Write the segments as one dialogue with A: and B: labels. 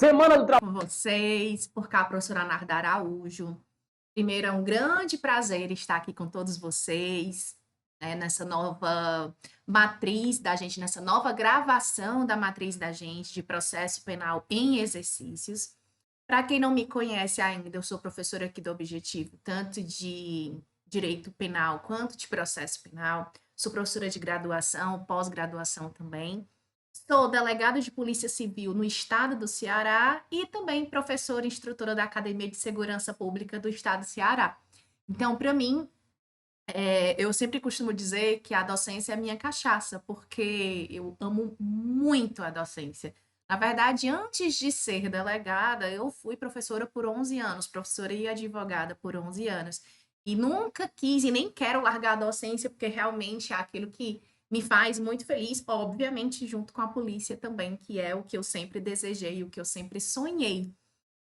A: Semana do Trabalho.
B: Com vocês, por cá, a professora Narda Araújo. Primeiro, é um grande prazer estar aqui com todos vocês, né, nessa nova matriz da gente, nessa nova gravação da matriz da gente de processo penal em exercícios. Para quem não me conhece ainda, eu sou professora aqui do Objetivo, tanto de direito penal quanto de processo penal. Sou professora de graduação, pós-graduação também. Sou delegada de Polícia Civil no estado do Ceará e também professora e instrutora da Academia de Segurança Pública do estado do Ceará. Então, para mim, eu sempre costumo dizer que a docência é a minha cachaça, porque eu amo muito a docência. Na verdade, antes de ser delegada, eu fui professora por 11 anos, professora e advogada por 11 anos. E nunca quis e nem quero largar a docência, porque realmente é aquilo que me faz muito feliz, obviamente, junto com a polícia também, que é o que eu sempre desejei, o que eu sempre sonhei.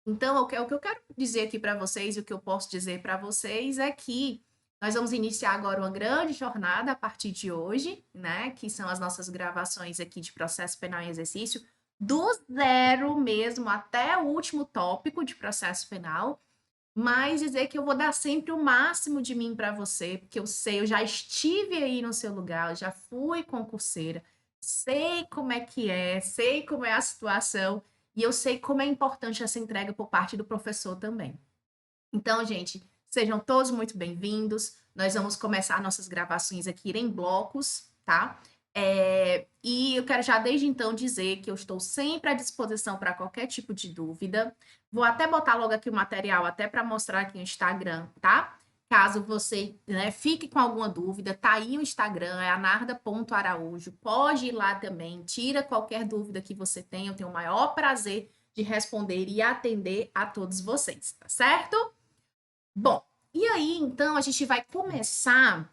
B: Então, o que eu quero dizer aqui para vocês, e o que eu posso dizer para vocês é que nós vamos iniciar agora uma grande jornada a partir de hoje, né? Que são as nossas gravações aqui de processo penal em exercício, do zero mesmo até o último tópico de processo penal, mas dizer que eu vou dar sempre o máximo de mim para você, porque eu sei, eu já estive aí no seu lugar, eu já fui concurseira, sei como é que é, sei como é a situação, e eu sei como é importante essa entrega por parte do professor também. Então, gente, sejam todos muito bem-vindos. Nós vamos começar nossas gravações aqui em blocos, tá? E eu quero já desde então dizer que eu estou sempre à disposição para qualquer tipo de dúvida. Vou até botar logo aqui o material, até para mostrar aqui no Instagram, tá? Caso você, né, fique com alguma dúvida, tá aí o Instagram, é anarda.araújo. Pode ir lá também, tira qualquer dúvida que você tenha. Eu tenho o maior prazer de responder e atender a todos vocês, tá certo? Bom, e aí, então, a gente vai começar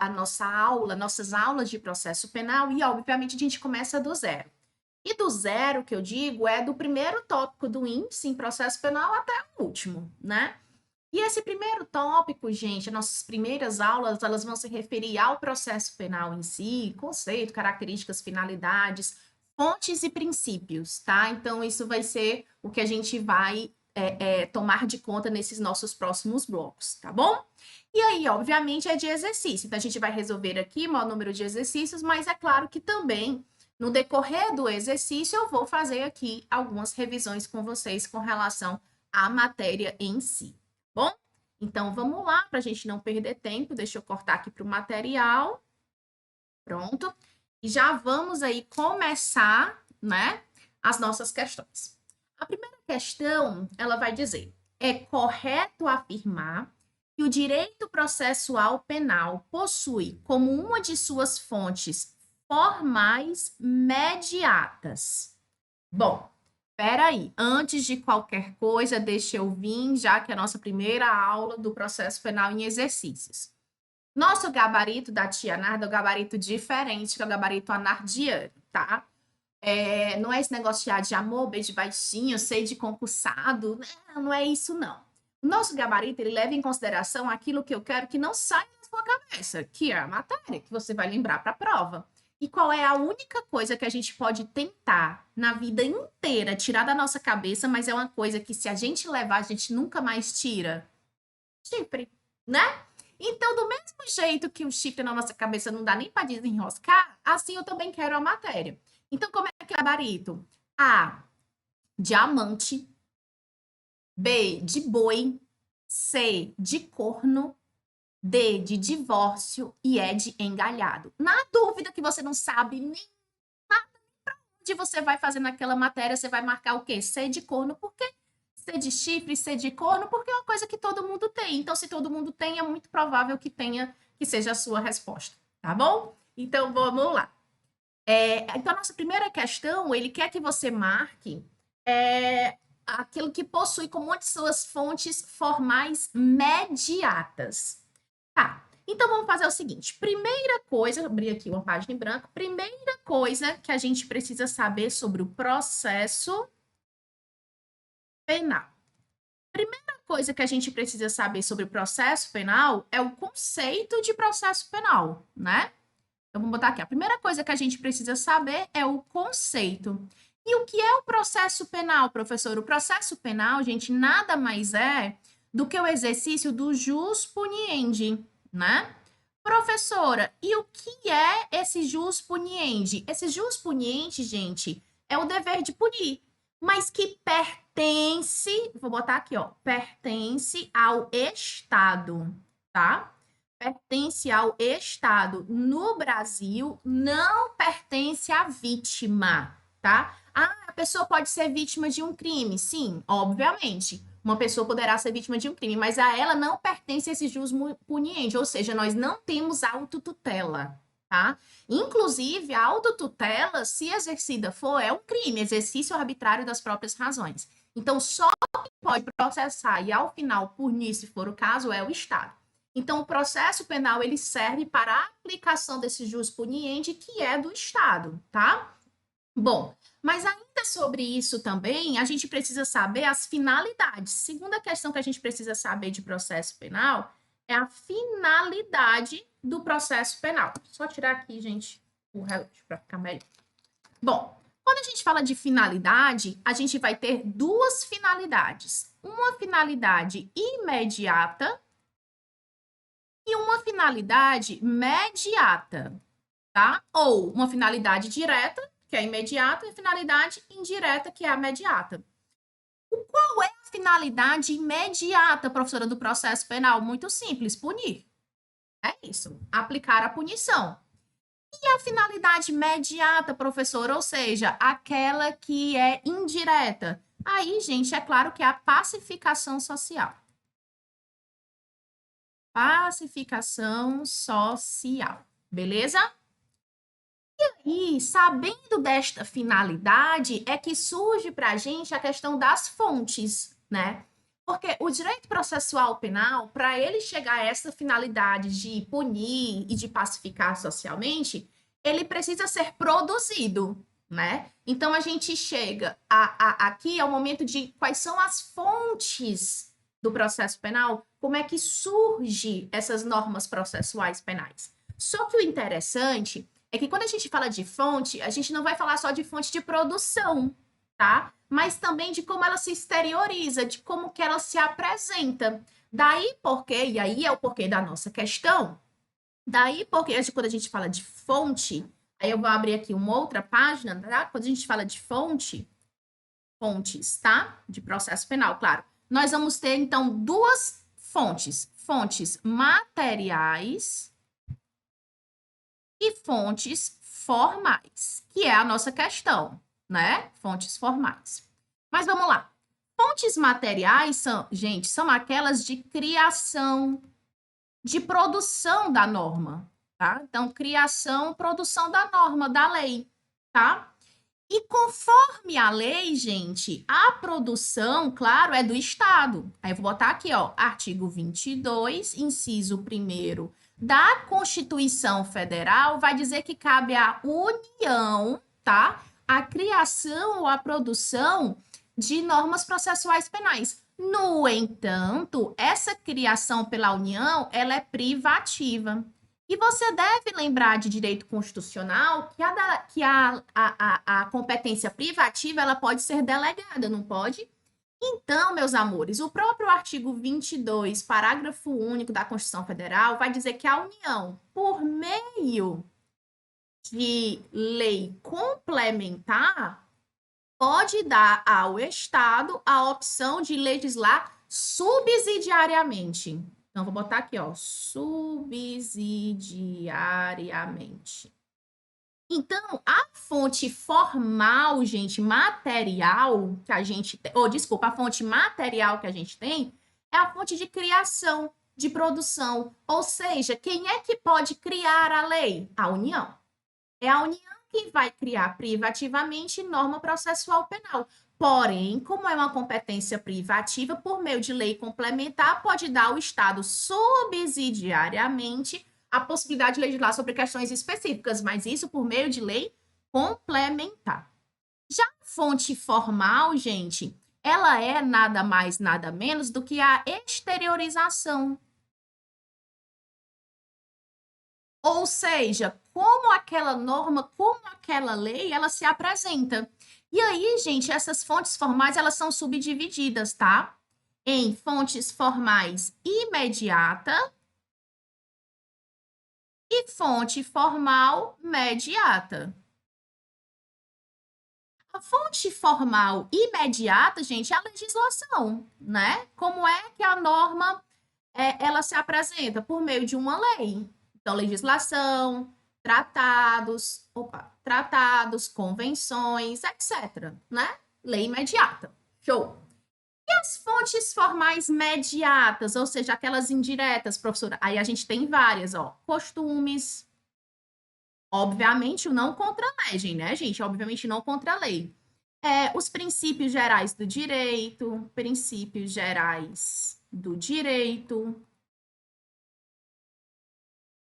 B: a nossa aula, nossas aulas de processo penal, e, obviamente, a gente começa do zero. E do zero, que eu digo, é do primeiro tópico do índice em processo penal até o último, né? E esse primeiro tópico, gente, as nossas primeiras aulas, elas vão se referir ao processo penal em si, conceito, características, finalidades, fontes e princípios, tá? Então, isso vai ser o que a gente vai tomar de conta nesses nossos próximos blocos, tá bom? E aí, obviamente, é de exercício. Então, a gente vai resolver aqui o maior número de exercícios, mas é claro que também, no decorrer do exercício, eu vou fazer aqui algumas revisões com vocês com relação à matéria em si. Bom, então vamos lá, para a gente não perder tempo, deixa eu cortar aqui para o material. Pronto. E já vamos aí começar, né, as nossas questões. A primeira questão, ela vai dizer: é correto afirmar que o direito processual penal possui como uma de suas fontes formais mediatas? Bom, peraí, antes de qualquer coisa, deixa eu vir, já que é a nossa primeira aula do processo penal em exercícios. Nosso gabarito da tia Narda é um gabarito diferente, que é o gabarito anardiano, tá? Não é esse negócio de amor, beijo baixinho, sei de concursado, não é isso, não. O nosso gabarito, ele leva em consideração aquilo que eu quero que não saia da sua cabeça, que é a matéria, que você vai lembrar para a prova. E qual é a única coisa que a gente pode tentar na vida inteira tirar da nossa cabeça, mas é uma coisa que se a gente levar, a gente nunca mais tira? Chifre, né? Então, do mesmo jeito que o chifre na nossa cabeça não dá nem para desenroscar, assim eu também quero a matéria. Então, como é que é o gabarito? A, diamante. B, de boi. C, de corno. D, de divórcio. E E, de engalhado. Na dúvida que você não sabe nem nada para onde você vai fazer naquela matéria, você vai marcar o quê? C, de corno, por quê? C de chifre, C de corno, porque é uma coisa que todo mundo tem. Então, se todo mundo tem, é muito provável que tenha, que seja a sua resposta, tá bom? Então, vamos lá. Então, a nossa primeira questão, ele quer que você marque aquilo que possui como uma de suas fontes formais mediatas. Tá, então vamos fazer o seguinte. Primeira coisa, abrir aqui uma página em branco. Primeira coisa que a gente precisa saber sobre o processo penal. Primeira coisa que a gente precisa saber sobre o processo penal é o conceito de processo penal, né? Então, vamos botar aqui. A primeira coisa que a gente precisa saber é o conceito. E o que é o processo penal, professor? O processo penal, gente, nada mais é do que o exercício do jus puniendi, né? Professora, e o que é esse jus puniendi? Esse jus puniendi, gente, é o dever de punir, mas que pertence, vou botar aqui, ó, pertence ao Estado, tá? Pertence ao Estado. No Brasil, não pertence à vítima, tá? Ah, a pessoa pode ser vítima de um crime? Sim, obviamente. Uma pessoa poderá ser vítima de um crime, mas a ela não pertence esse jus puniendi, ou seja, nós não temos autotutela, tá? Inclusive, a autotutela, se exercida for, é um crime, exercício arbitrário das próprias razões. Então, só quem pode processar e, ao final, punir, se for o caso, é o Estado. Então, o processo penal, ele serve para a aplicação desse jus puniendi, que é do Estado, tá? Bom, mas ainda sobre isso também, a gente precisa saber as finalidades. Segunda questão que a gente precisa saber de processo penal é a finalidade do processo penal. Só tirar aqui, gente, o relógio para ficar melhor. Bom, quando a gente fala de finalidade, a gente vai ter duas finalidades. Uma finalidade imediata e uma finalidade mediata, tá? Ou uma finalidade direta, que é imediata, e finalidade indireta, que é a mediata. Qual é a finalidade imediata, professora, do processo penal? Muito simples, punir. É isso, aplicar a punição. E a finalidade imediata, professora, ou seja, aquela que é indireta? Aí, gente, é claro que é a pacificação social. Pacificação social, beleza? E sabendo desta finalidade, é que surge para a gente a questão das fontes, né? Porque o direito processual penal, para ele chegar a essa finalidade de punir e de pacificar socialmente, ele precisa ser produzido, né? Então a gente chega aqui ao momento de quais são as fontes do processo penal, como é que surge essas normas processuais penais. Só que o interessante é que quando a gente fala de fonte, a gente não vai falar só de fonte de produção, tá? Mas também de como ela se exterioriza, de como que ela se apresenta. Daí porque, e aí é o porquê da nossa questão, daí porque quando a gente fala de fonte, aí eu vou abrir aqui uma outra página, tá? Quando a gente fala de fonte, fontes, tá? De processo penal, claro. Nós vamos ter, então, duas fontes. Fontes materiais e fontes formais, que é a nossa questão, né? Fontes formais. Mas vamos lá. Fontes materiais são, gente, são aquelas de criação, de produção da norma, tá? Então, criação, produção da norma, da lei, tá? E conforme a lei, gente, a produção, claro, é do Estado. Aí eu vou botar aqui, ó, artigo 22, inciso 1º da Constituição Federal, vai dizer que cabe à União, tá? A criação ou a produção de normas processuais penais. No entanto, essa criação pela União, ela é privativa. E você deve lembrar de direito constitucional que a competência privativa ela pode ser delegada, não pode? Então, meus amores, o próprio artigo 22, parágrafo único da Constituição Federal, vai dizer que a União, por meio de lei complementar, pode dar ao Estado a opção de legislar subsidiariamente. Então, vou botar aqui, ó, subsidiariamente. Então, a fonte formal, gente, material que a gente tem, ou desculpa, a fonte material que a gente tem é a fonte de criação, de produção. Ou seja, quem é que pode criar a lei? A União. É a União quem vai criar privativamente norma processual penal. Porém, como é uma competência privativa, por meio de lei complementar, pode dar ao Estado subsidiariamente a possibilidade de legislar sobre questões específicas, mas isso por meio de lei complementar. Já a fonte formal, gente, ela é nada mais, nada menos do que a exteriorização. Ou seja, como aquela norma, como aquela lei, ela se apresenta. E aí, gente, essas fontes formais, elas são subdivididas, tá? Em fontes formais imediata e fonte formal mediata. A fonte formal imediata, gente, é a legislação, né? Como é que a norma ela se apresenta? Por meio de uma lei. Então, legislação, tratados, convenções, etc, né? Lei imediata. Show. E as fontes formais mediatas, ou seja, aquelas indiretas, professora? Aí a gente tem várias, ó. Costumes, obviamente, o não contra a lei, né, gente? Obviamente, não contra a lei. Os princípios gerais do direito, princípios gerais do direito.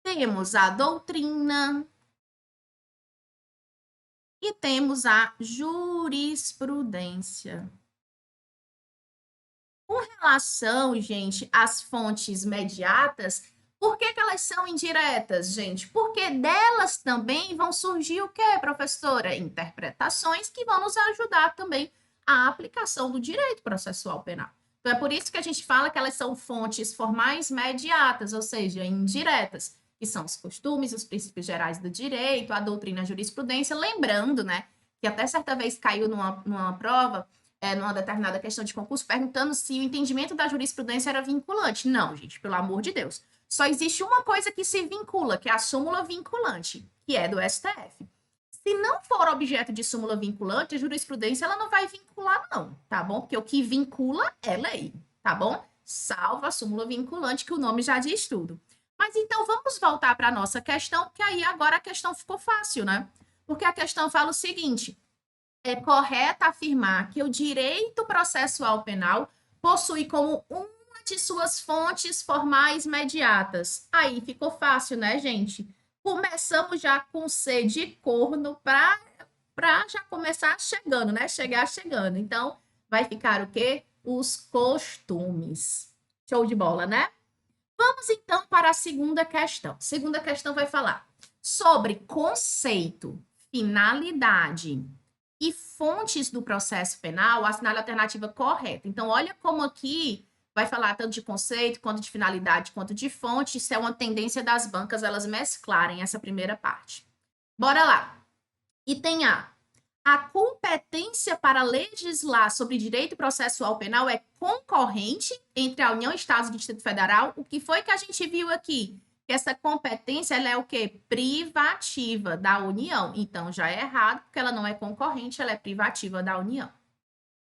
B: Temos a doutrina e temos a jurisprudência. Com relação, gente, às fontes mediatas, por que elas são indiretas, gente? Porque delas também vão surgir o quê, professora? Interpretações que vão nos ajudar também a aplicação do direito processual penal. Então, é por isso que a gente fala que elas são fontes formais mediatas, ou seja, indiretas, que são os costumes, os princípios gerais do direito, a doutrina, a jurisprudência. Lembrando, né, que até certa vez caiu numa prova numa determinada questão de concurso, perguntando se o entendimento da jurisprudência era vinculante. Não, gente, pelo amor de Deus. Só existe uma coisa que se vincula, que é a súmula vinculante, que é do STF. Se não for objeto de súmula vinculante, a jurisprudência ela não vai vincular, não, tá bom? Porque o que vincula é lei, tá bom? Salvo a súmula vinculante, que o nome já diz tudo. Mas então vamos voltar para a nossa questão, porque aí agora a questão ficou fácil, né? Porque a questão fala o seguinte: é correto afirmar que o direito processual penal possui como uma de suas fontes formais mediatas. Aí ficou fácil, né, gente? Começamos já com C de corno para já começar chegando, né? Chegar chegando. Então, vai ficar o quê? Os costumes. Show de bola, né? Vamos então para a segunda questão. A segunda questão vai falar sobre conceito, finalidade e fontes do processo penal, assinale a alternativa correta. Então, olha como aqui vai falar tanto de conceito, quanto de finalidade, quanto de fonte. Isso é uma tendência das bancas, elas mesclarem essa primeira parte. Bora lá. Item A competência para legislar sobre direito processual penal é concorrente entre a União, Estados e Distrito Federal. O que foi que a gente viu aqui? Que essa competência ela é o quê? Privativa da União. Então, já é errado, porque ela não é concorrente, ela é privativa da União.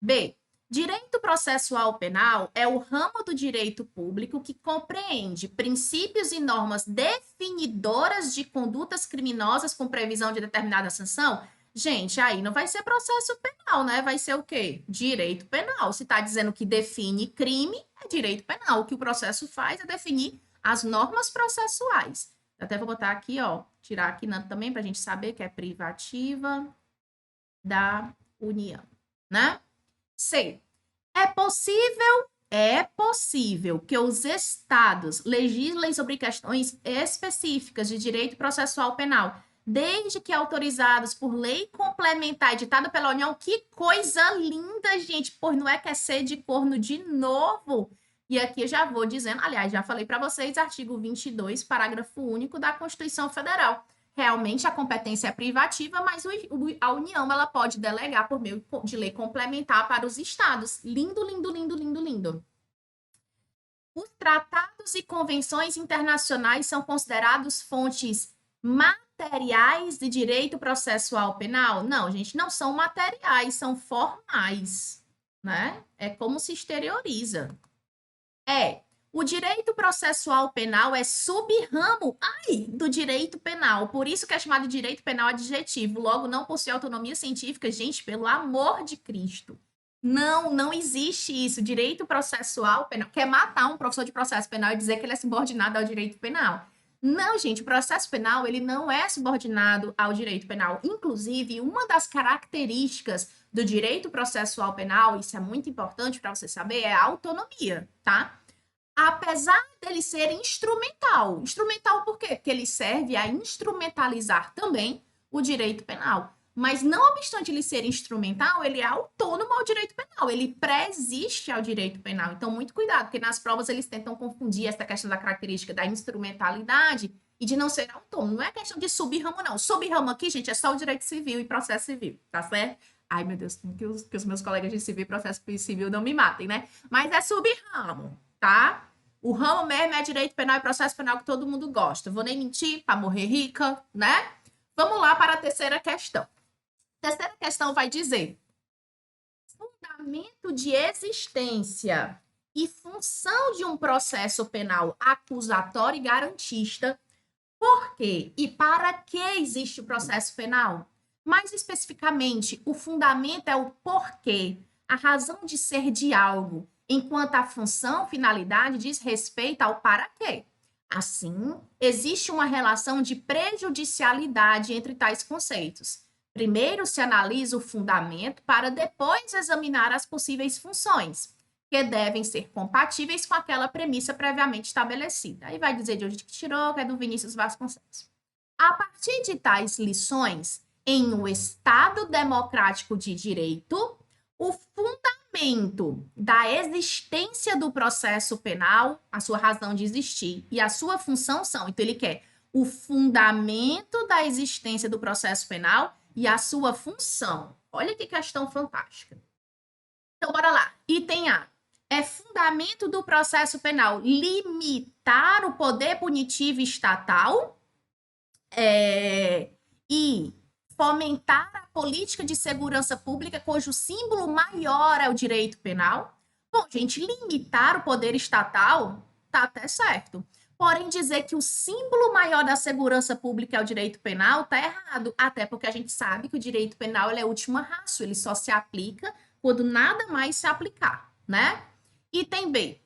B: B. Direito processual penal é o ramo do direito público que compreende princípios e normas definidoras de condutas criminosas com previsão de determinada sanção. Gente, aí não vai ser processo penal, né? Vai ser o quê? Direito penal. Se está dizendo que define crime, é direito penal. O que o processo faz é definir as normas processuais. Até vou botar aqui, ó, tirar aqui também para a gente saber que é privativa da União, né? C. É possível que os estados legislem sobre questões específicas de direito processual penal, desde que autorizados por lei complementar editada pela União. Que coisa linda, gente! Pois não é que é ser de corno de novo. E aqui eu já vou dizendo, aliás, já falei para vocês, artigo 22, parágrafo único da Constituição Federal. Realmente a competência é privativa, mas a União ela pode delegar por meio de lei complementar para os estados. Lindo, lindo, lindo, lindo, lindo. Os tratados e convenções internacionais são considerados fontes materiais de direito processual penal? Não, gente, não são materiais, são formais, né? É como se exterioriza. O direito processual penal é sub-ramo do direito penal. Por isso que é chamado de direito penal adjetivo. Logo, não possui autonomia científica. Gente, pelo amor de Cristo. Não existe isso. Direito processual penal. Quer matar um professor de processo penal e dizer que ele é subordinado ao direito penal. Não, gente, o processo penal, ele não é subordinado ao direito penal. Inclusive, uma das características do direito processual penal, isso é muito importante para você saber, é a autonomia, tá? apesar dele ser instrumental. Instrumental por quê? Porque ele serve a instrumentalizar também o direito penal. Mas não obstante ele ser instrumental, ele é autônomo ao direito penal, ele pré-existe ao direito penal. Então, muito cuidado, porque nas provas eles tentam confundir essa questão da característica da instrumentalidade e de não ser autônomo. Não é questão de sub-ramo, não. Sub-ramo aqui, gente, é só o direito civil e processo civil, tá certo? Ai, meu Deus, que os meus colegas de civil e processo civil não me matem, né? Mas é sub-ramo, tá? O ramo mesmo é direito penal e processo penal que todo mundo gosta. Vou nem mentir para morrer rica, né? Vamos lá para a terceira questão. A terceira questão vai dizer: fundamento de existência e função de um processo penal acusatório e garantista. Por quê e para que existe o processo penal? Mais especificamente, o fundamento é o porquê, a razão de ser de algo, enquanto a função, finalidade, diz respeito ao para quê. Assim, existe uma relação de prejudicialidade entre tais conceitos. Primeiro se analisa o fundamento para depois examinar as possíveis funções, que devem ser compatíveis com aquela premissa previamente estabelecida. Aí vai dizer de onde que tirou, que é do Vinícius Vasconcelos. A partir de tais lições, em um Estado democrático de direito, o fundamento da existência do processo penal, a sua razão de existir e a sua função são, então ele quer o fundamento da existência do processo penal e a sua função. Olha que questão fantástica. Então, bora lá. Item A. É fundamento do processo penal limitar o poder punitivo estatal e fomentar a política de segurança pública cujo símbolo maior é o direito penal. Bom, gente, limitar o poder estatal tá até certo. Porém, dizer que o símbolo maior da segurança pública é o direito penal tá errado, até porque a gente sabe que o direito penal é a última ratio, ele só se aplica quando nada mais se aplicar, né? Item B.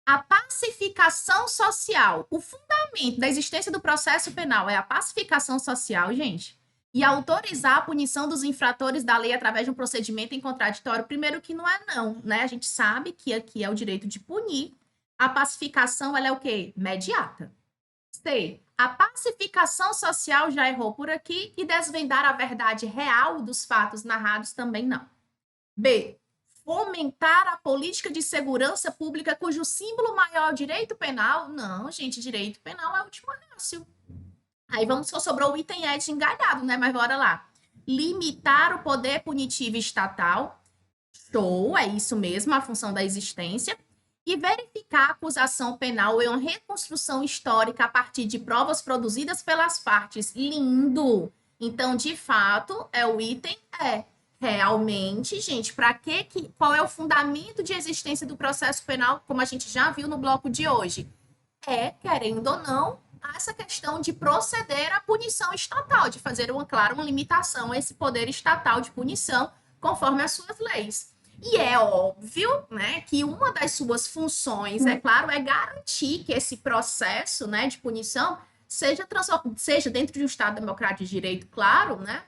B: A pacificação social. O fundamento da existência do processo penal é a pacificação social, gente. E autorizar a punição dos infratores da lei através de um procedimento em contraditório. Primeiro que não é não, né? A gente sabe que aqui é o direito de punir. A pacificação, ela é o quê? Imediata. C. A pacificação social já errou por aqui e desvendar a verdade real dos fatos narrados também não. B. Fomentar a política de segurança pública cujo símbolo maior é o direito penal? Não, gente, direito penal é o último rácio. Aí vamos, só sobrou o item E de engalhado, né? Mas bora lá. Limitar o poder punitivo estatal. Show, é isso mesmo, a função da existência. E verificar a acusação penal em uma reconstrução histórica a partir de provas produzidas pelas partes. Lindo! Então, de fato, é o item E. Realmente, gente, qual é o fundamento de existência do processo penal, como a gente já viu no bloco de hoje? É, querendo ou não, essa questão de proceder à punição estatal, de fazer uma limitação a esse poder estatal de punição conforme as suas leis. E é óbvio, né, que uma das suas funções, é claro, é garantir que esse processo, né, de punição seja dentro de um Estado democrático de direito, claro, né,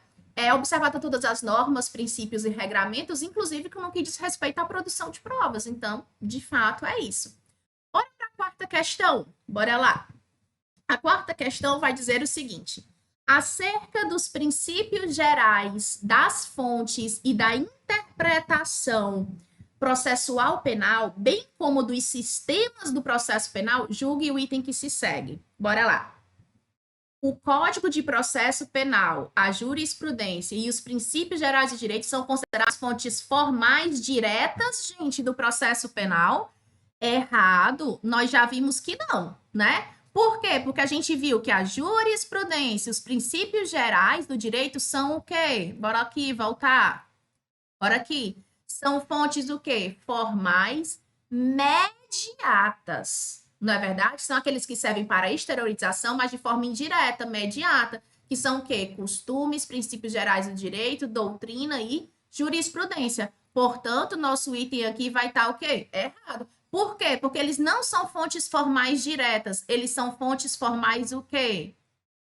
B: observada todas as normas, princípios e regramentos, inclusive no que diz respeito à produção de provas. Então, de fato, é isso. Bora para a quarta questão. Bora lá. A quarta questão vai dizer o seguinte: acerca dos princípios gerais das fontes e da interpretação processual penal, bem como dos sistemas do processo penal, julgue o item que se segue. Bora lá. O Código de Processo Penal, a jurisprudência e os princípios gerais de direito são considerados fontes formais diretas, gente, do processo penal? Errado, nós já vimos que não, né? Por quê? Porque a gente viu que a jurisprudência, os princípios gerais do direito são o quê? Bora aqui, voltar. Bora aqui. São fontes do quê? Formais mediatas. Não é verdade? São aqueles que servem para exteriorização, mas de forma indireta, mediata, que são o quê? Costumes, princípios gerais do direito, doutrina e jurisprudência. Portanto, nosso item aqui vai estar o quê? Errado. Por quê? Porque eles não são fontes formais diretas, eles são fontes formais o quê?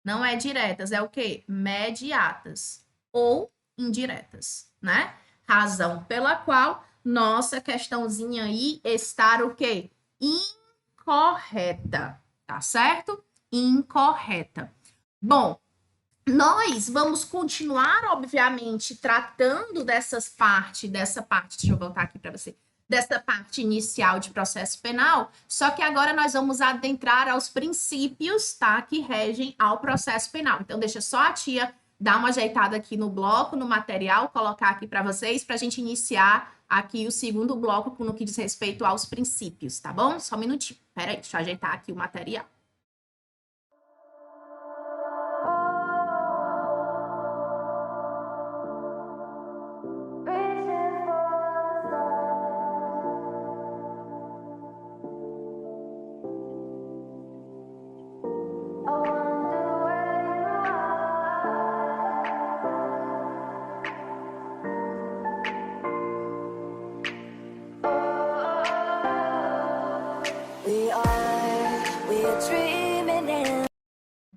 B: Não é diretas, é o quê? Mediatas ou indiretas, né? Razão pela qual nossa questãozinha aí está o quê? incorreta, tá certo? Incorreta. Bom, nós vamos continuar, obviamente, tratando dessa parte, deixa eu voltar aqui para você, dessa parte inicial de processo penal, só que agora nós vamos adentrar aos princípios, tá, que regem ao processo penal. Então, deixa só a tia dar uma ajeitada aqui no bloco, no material, colocar aqui para vocês, para a gente iniciar aqui o segundo bloco no que diz respeito aos princípios, tá bom? Só um minutinho. Peraí, deixa eu ajeitar aqui o material.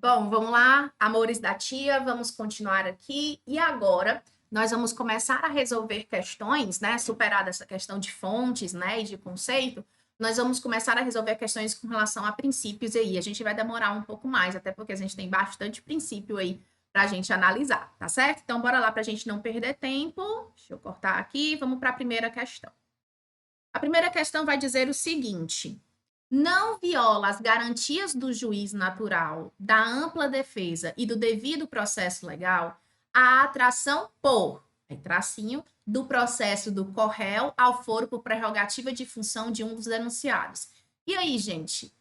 B: Bom, vamos lá, amores da tia, vamos continuar aqui. E agora, nós vamos começar a resolver questões, né? Superada essa questão de fontes, né? E de conceito, nós vamos começar a resolver questões com relação a princípios aí. A gente vai demorar um pouco mais, até porque a gente tem bastante princípio aí para a gente analisar, tá certo? Então, bora lá para a gente não perder tempo. Deixa eu cortar aqui, vamos para a primeira questão. A primeira questão vai dizer o seguinte: não viola as garantias do juiz natural, da ampla defesa e do devido processo legal a atração por, tracinho, do processo do corréu ao foro por prerrogativa de função de um dos denunciados. E aí, gente?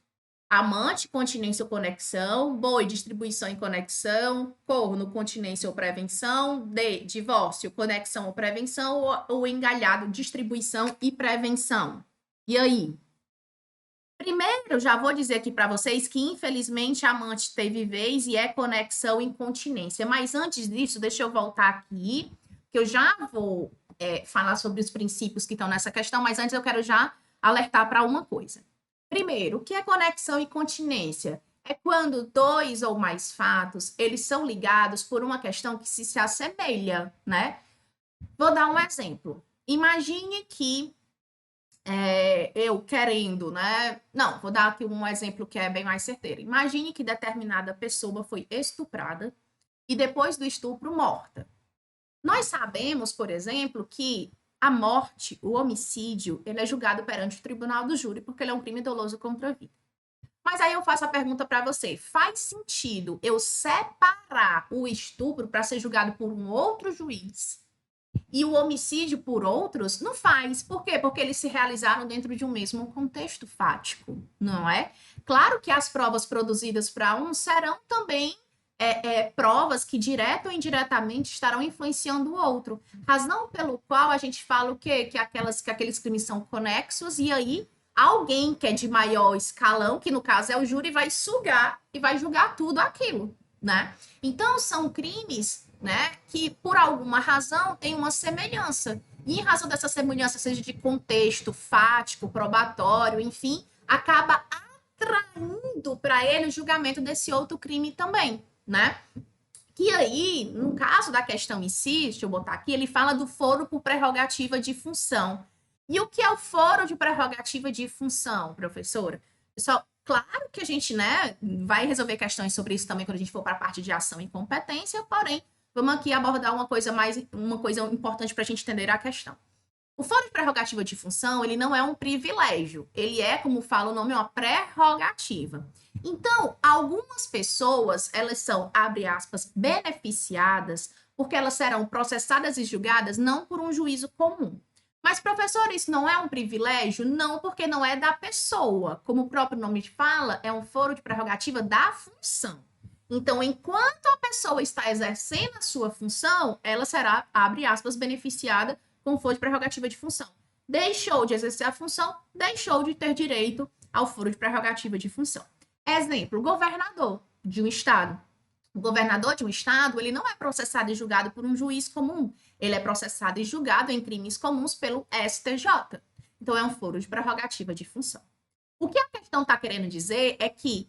B: Amante, continência ou conexão, boi, distribuição e conexão, corno, continência ou prevenção, divórcio, conexão ou prevenção, ou engalhado, distribuição e prevenção. E aí? Primeiro, já vou dizer aqui para vocês que, infelizmente, amante teve vez e é conexão e continência. Mas antes disso, deixa eu voltar aqui, que eu já vou falar sobre os princípios que estão nessa questão, mas antes eu quero já alertar para uma coisa. Primeiro, o que é conexão e continência? É quando dois ou mais fatos, eles são ligados por uma questão que se assemelha, né? Vou dar um exemplo. Imagine que eu querendo, né? Não, vou dar aqui um exemplo que é bem mais certeiro. Imagine que determinada pessoa foi estuprada e depois do estupro morta. Nós sabemos, por exemplo, que a morte, o homicídio, ele é julgado perante o tribunal do júri porque ele é um crime doloso contra a vida. Mas aí eu faço a pergunta para você: faz sentido eu separar o estupro para ser julgado por um outro juiz e o homicídio por outros? Não faz. Por quê? Porque eles se realizaram dentro de um mesmo contexto fático, não é? Claro que as provas produzidas para um serão também provas que, direta ou indiretamente, estarão influenciando o outro. Razão pelo qual a gente fala o quê? Que aqueles crimes são conexos, e aí alguém que é de maior escalão, que no caso é o júri, vai sugar e vai julgar tudo aquilo, né? Então, são crimes, né, que por alguma razão tem uma semelhança. E em razão dessa semelhança, seja de contexto fático, probatório, enfim, acaba atraindo para ele o julgamento desse outro crime também, né? Que aí, no caso da questão em si, deixa eu botar aqui, ele fala do foro por prerrogativa de função. E o que é o foro de prerrogativa de função, professora? Pessoal, claro que a gente, né, vai resolver questões sobre isso também quando a gente for para a parte de ação e competência, porém, vamos aqui abordar uma coisa importante para a gente entender a questão. O foro de prerrogativa de função, ele não é um privilégio, ele é, como fala o nome, uma prerrogativa. Então, algumas pessoas, elas são, abre aspas, beneficiadas, porque elas serão processadas e julgadas não por um juízo comum. Mas, professor, isso não é um privilégio? Não, porque não é da pessoa. Como o próprio nome fala, é um foro de prerrogativa da função. Então, enquanto a pessoa está exercendo a sua função, ela será, abre aspas, beneficiada com foro de prerrogativa de função. Deixou de exercer a função, deixou de ter direito ao foro de prerrogativa de função. Exemplo, o governador de um estado. O governador de um estado, ele não é processado e julgado por um juiz comum. Ele é processado e julgado em crimes comuns pelo STJ. Então, é um foro de prerrogativa de função. O que a questão está querendo dizer é que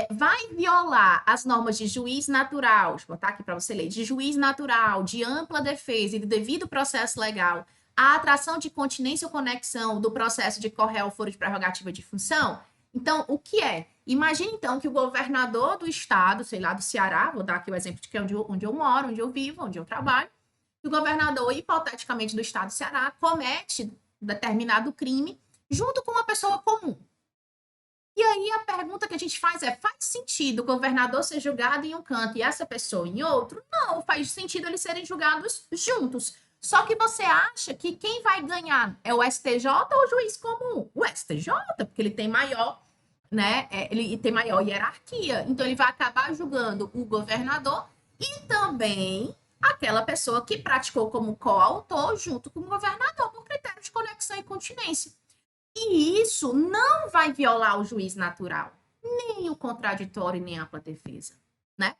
B: vai violar as normas de juiz natural, deixa eu botar aqui para você ler, de juiz natural, de ampla defesa e do devido processo legal, a atração de continência ou conexão do processo de correr ao foro de prerrogativa de função. Então, o que é? Imagine, então, que o governador do estado, sei lá, do Ceará, vou dar aqui o exemplo de que é onde eu moro, onde eu vivo, onde eu trabalho, que o governador, hipoteticamente, do estado do Ceará, comete determinado crime junto com uma pessoa comum. E aí a pergunta que a gente faz é: faz sentido o governador ser julgado em um canto e essa pessoa em outro? Não, faz sentido eles serem julgados juntos. Só que você acha que quem vai ganhar é o STJ ou o juiz comum? O STJ, porque ele tem maior, né? Ele tem maior hierarquia. Então ele vai acabar julgando o governador e também aquela pessoa que praticou como coautor junto com o governador por critério de conexão e continência. E isso não vai violar o juiz natural, nem o contraditório, nem a ampla defesa, né?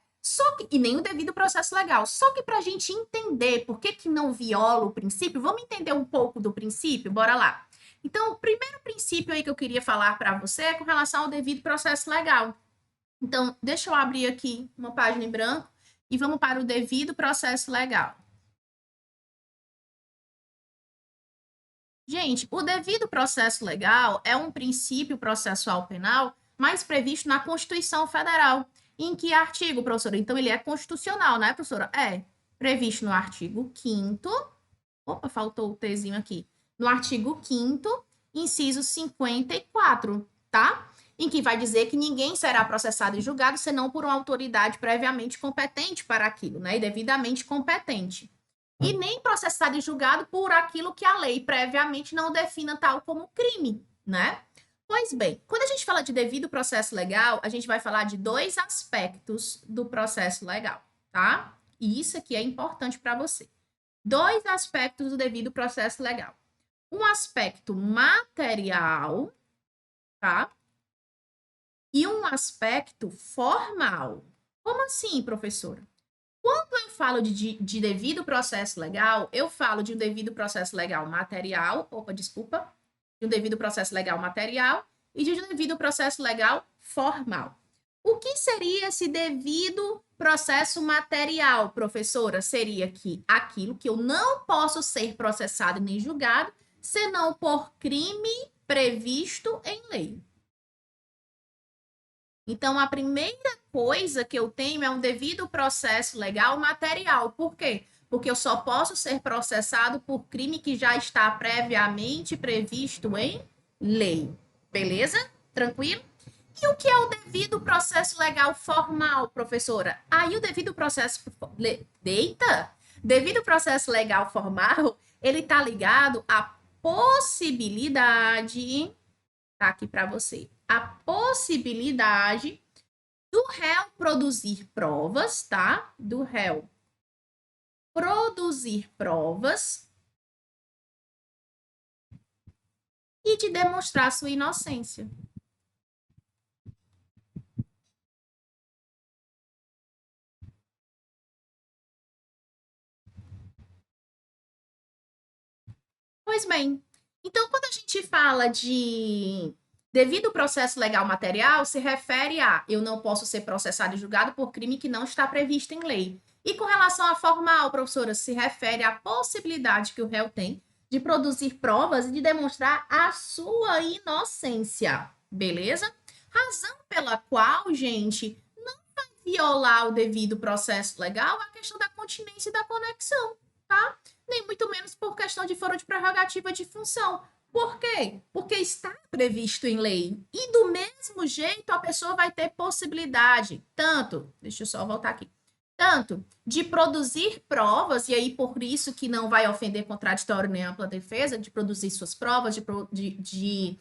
B: E nem o devido processo legal. Só que para a gente entender por que não viola o princípio, vamos entender um pouco do princípio? Bora lá. Então, o primeiro princípio aí que eu queria falar para você é com relação ao devido processo legal. Então, deixa eu abrir aqui uma página em branco e vamos para o devido processo legal. Gente, o devido processo legal é um princípio processual penal mais previsto na Constituição Federal. Em que artigo, professora? Então, ele é constitucional, né, professora? É. Previsto no artigo 5º. Opa, faltou o Tzinho aqui. No artigo 5º, inciso 54, tá? Em que vai dizer que ninguém será processado e julgado senão por uma autoridade previamente competente para aquilo, né? E devidamente competente. E nem processado e julgado por aquilo que a lei previamente não defina tal como crime, né? Pois bem, quando a gente fala de devido processo legal, a gente vai falar de dois aspectos do processo legal, tá? E isso aqui é importante para você. Dois aspectos do devido processo legal. Um aspecto material, tá? E um aspecto formal. Como assim, professora? Quando eu falo de devido processo legal, eu falo de um devido processo legal material, de um devido processo legal material e de um devido processo legal formal. O que seria esse devido processo material, professora? Seria que aquilo que eu não posso ser processado nem julgado, senão por crime previsto em lei. Então, a primeira coisa que eu tenho é um devido processo legal material. Por quê? Porque eu só posso ser processado por crime que já está previamente previsto em lei. Beleza? Tranquilo? E o que é o devido processo legal formal, professora? Aí o devido processo... Eita! Devido processo legal formal, ele está ligado à possibilidade... Tá aqui para você. A possibilidade do réu produzir provas, tá? Do réu produzir provas e de demonstrar sua inocência. Pois bem, então quando a gente fala de devido processo legal material, se refere a eu não posso ser processado e julgado por crime que não está previsto em lei. E com relação à formal, professora, se refere à possibilidade que o réu tem de produzir provas e de demonstrar a sua inocência. Beleza? Razão pela qual, gente, não vai violar o devido processo legal a questão da continência e da conexão, tá? Nem muito menos por questão de foro de prerrogativa de função. Por quê? Porque está previsto em lei. E do mesmo jeito a pessoa vai ter possibilidade, deixa eu só voltar aqui, tanto de produzir provas, e aí por isso que não vai ofender contraditório nem ampla defesa, de produzir suas provas, de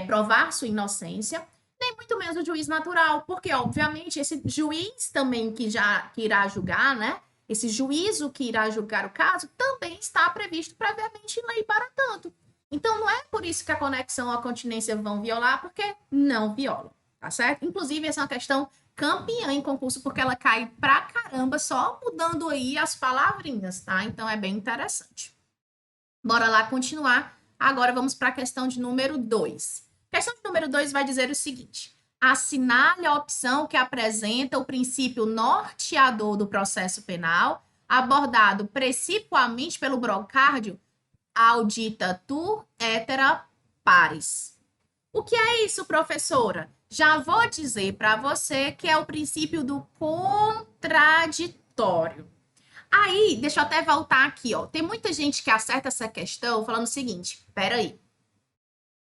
B: provar sua inocência, nem muito menos o juiz natural, porque obviamente esse juiz também que irá julgar, né? Esse juízo que irá julgar o caso também está previsto previamente em lei para tanto. Então, não é por isso que a conexão ou a continência vão violar, porque não violam, tá certo? Inclusive, essa é uma questão campeã em concurso, porque ela cai pra caramba só mudando aí as palavrinhas, tá? Então, é bem interessante. Bora lá continuar. Agora, vamos para a questão de número 2. A questão de número 2 vai dizer o seguinte: assinale a opção que apresenta o princípio norteador do processo penal, abordado principalmente pelo Brocárdio, audita tu etera pares. O que é isso, professora? Já vou dizer para você que é o princípio do contraditório. Aí, deixa eu até voltar aqui, ó. Tem muita gente que acerta essa questão falando o seguinte: peraí,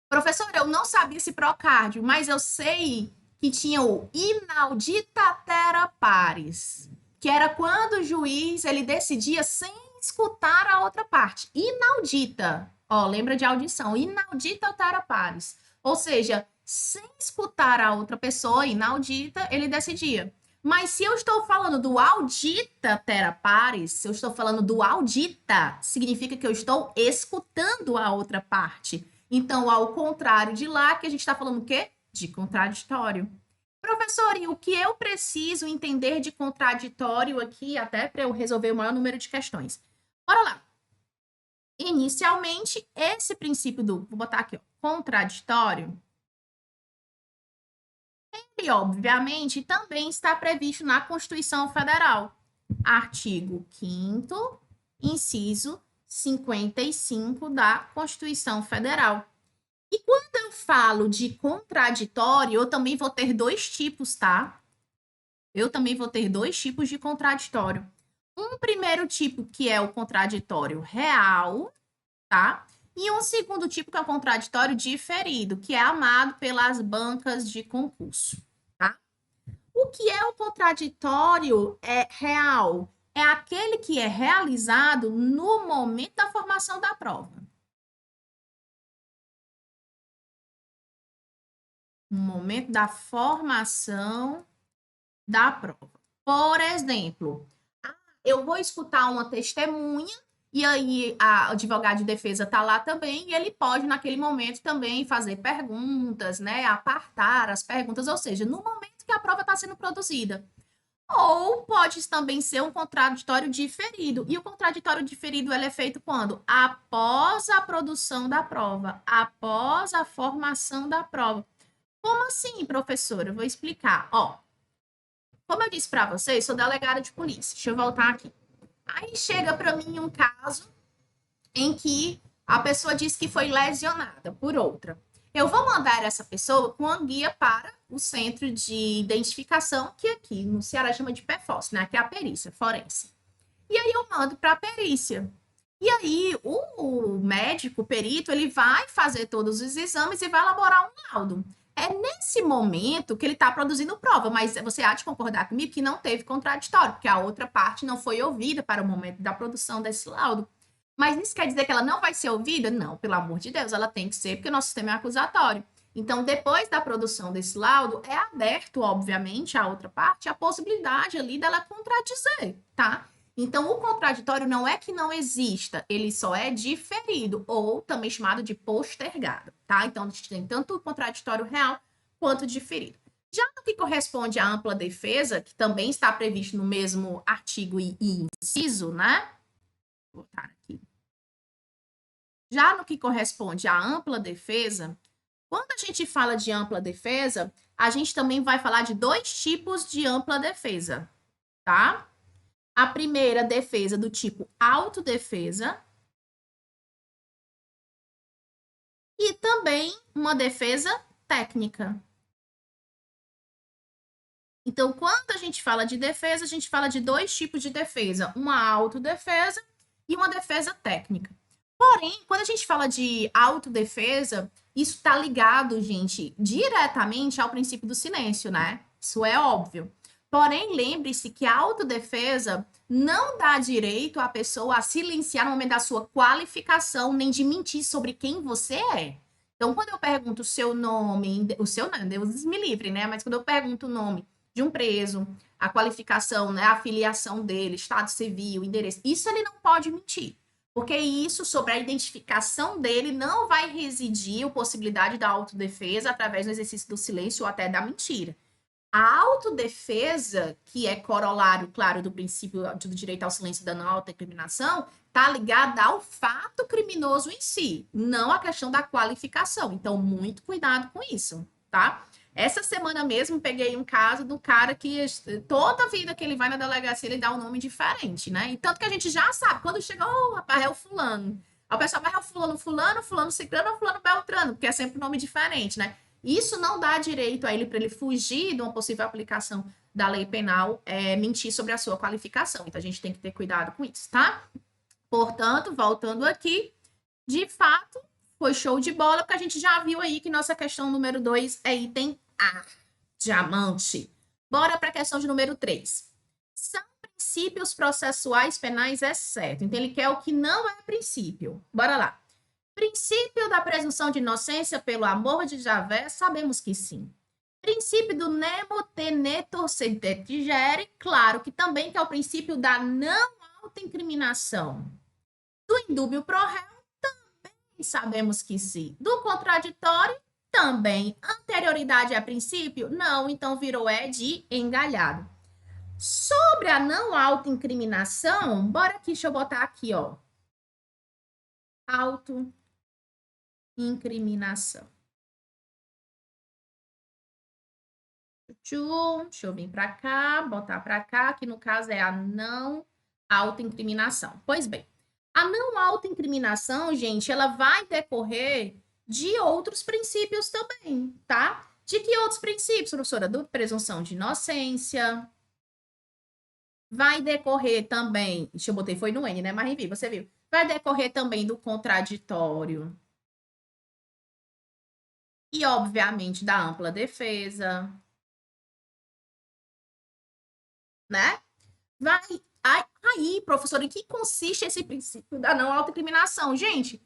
B: professor, eu não sabia esse procárdio, mas eu sei que tinha o inaudita terra pares, que era quando o juiz ele decidia sem escutar a outra parte. Inaudita, ó, lembra de audição? Inaudita terra pares, ou seja, sem escutar a outra pessoa, inaudita, ele decidia. Mas se eu estou falando do audita terra pares, se eu estou falando do audita, significa que eu estou escutando a outra parte. Então, ao contrário de lá, que a gente está falando o quê? De contraditório. Professor, e o que eu preciso entender de contraditório aqui, até para eu resolver o maior número de questões? Bora lá. Inicialmente, esse princípio do, vou botar aqui, ó, contraditório, ele, obviamente, também está previsto na Constituição Federal. Artigo 5º, inciso 55 da Constituição Federal. E quando eu falo de contraditório, eu também vou ter dois tipos, tá? Eu também vou ter dois tipos de contraditório. Um primeiro tipo, que é o contraditório real, tá? E um segundo tipo, que é o contraditório diferido, que é amado pelas bancas de concurso, tá? O que é o contraditório real? É aquele que é realizado no momento da formação da prova. No momento da formação da prova. Por exemplo, eu vou escutar uma testemunha e aí a advogado de defesa está lá também e ele pode, naquele momento, também fazer perguntas, né? Apartar as perguntas, ou seja, no momento que a prova está sendo produzida. Ou pode também ser um contraditório diferido. E o contraditório diferido ele é feito quando? Após a produção da prova, após a formação da prova. Como assim, professora? Eu vou explicar. Ó, como eu disse para vocês, sou delegada de polícia. Deixa eu voltar aqui. Aí chega para mim um caso em que a pessoa diz que foi lesionada por outra. Eu vou mandar essa pessoa com uma guia para o centro de identificação, que aqui no Ceará chama de PFOS, né? Que é a perícia forense. E aí eu mando para a perícia. E aí o médico, o perito, ele vai fazer todos os exames e vai elaborar um laudo. É nesse momento que ele está produzindo prova, mas você há de concordar comigo que não teve contraditório, porque a outra parte não foi ouvida para o momento da produção desse laudo. Mas isso quer dizer que ela não vai ser ouvida? Não, pelo amor de Deus, ela tem que ser, porque o nosso sistema é acusatório. Então, depois da produção desse laudo, é aberto, obviamente, à outra parte, a possibilidade ali dela contradizer, tá? Então, o contraditório não é que não exista, ele só é diferido, ou também chamado de postergado, tá? Então, a gente tem tanto o contraditório real quanto diferido. Já no que corresponde à ampla defesa, que também está previsto no mesmo artigo e inciso, né? Vou botar aqui. Já no que corresponde à ampla defesa, quando a gente fala de ampla defesa, a gente também vai falar de dois tipos de ampla defesa, tá? A primeira defesa do tipo autodefesa e também uma defesa técnica. Então, quando a gente fala de defesa, a gente fala de dois tipos de defesa, uma autodefesa e uma defesa técnica. Porém, quando a gente fala de autodefesa, isso está ligado, gente, diretamente ao princípio do silêncio, né? Isso é óbvio. Porém, lembre-se que a autodefesa não dá direito à pessoa a silenciar no momento da sua qualificação, nem de mentir sobre quem você é. Então, quando eu pergunto o seu nome, o seu não, Deus me livre, né? Mas quando eu pergunto o nome de um preso, a qualificação, né, a filiação dele, estado civil, endereço, isso ele não pode mentir. Porque isso, sobre a identificação dele, não vai residir a possibilidade da autodefesa através do exercício do silêncio ou até da mentira. A autodefesa, que é corolário, claro, do princípio do direito ao silêncio e da não autoincriminação, está ligada ao fato criminoso em si, não à questão da qualificação. Então, muito cuidado com isso, tá? Essa semana mesmo peguei um caso do cara que toda a vida que ele vai na delegacia ele dá um nome diferente, né? E tanto que a gente já sabe, quando chegou, oh, rapaz, é o fulano. Aí o pessoal vai, é o fulano, fulano, fulano ciclano ou fulano beltrano, porque é sempre um nome diferente, né? Isso não dá direito a ele, para ele fugir de uma possível aplicação da lei penal, mentir sobre a sua qualificação. Então, a gente tem que ter cuidado com isso, tá? Portanto, voltando aqui, de fato, foi show de bola, porque a gente já viu aí que nossa questão número 2 é item A, diamante. Bora para a questão de número 3. São princípios processuais penais, é certo. Então, ele quer o que não é princípio. Bora lá. Princípio da presunção de inocência pelo amor de Javé, sabemos que sim. Princípio do nemo tenetur sentetigere, claro que também que é o princípio da não autoincriminação. Do indúbio pro réu, também sabemos que sim. Do contraditório, também. Anterioridade a princípio? Não, então virou de engalhado. Sobre a não autoincriminação, bora aqui, deixa eu botar aqui, ó. Autoincriminação. Deixa eu vir para cá, botar para cá, que no caso é a não autoincriminação. Pois bem, a não autoincriminação, gente, ela vai decorrer de outros princípios também, tá? De que outros princípios, professora? Do presunção de inocência. Vai decorrer também, deixa eu botar, foi no N, né? Mas enfim, você viu. Vai decorrer também do contraditório. E, obviamente, da ampla defesa. Né? Vai. Aí, professora, em que consiste esse princípio da não autoincriminação? Gente,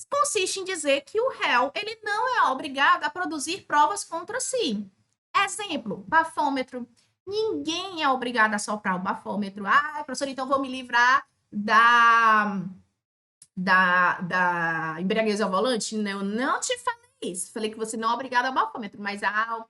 B: consiste em dizer que o réu ele não é obrigado a produzir provas contra si. Exemplo, bafômetro. Ninguém é obrigado a soprar o bafômetro. Ah, professora, então vou me livrar da embriaguez ao volante? Não, eu não te falei isso. Falei que você não é obrigado a bafômetro, mas a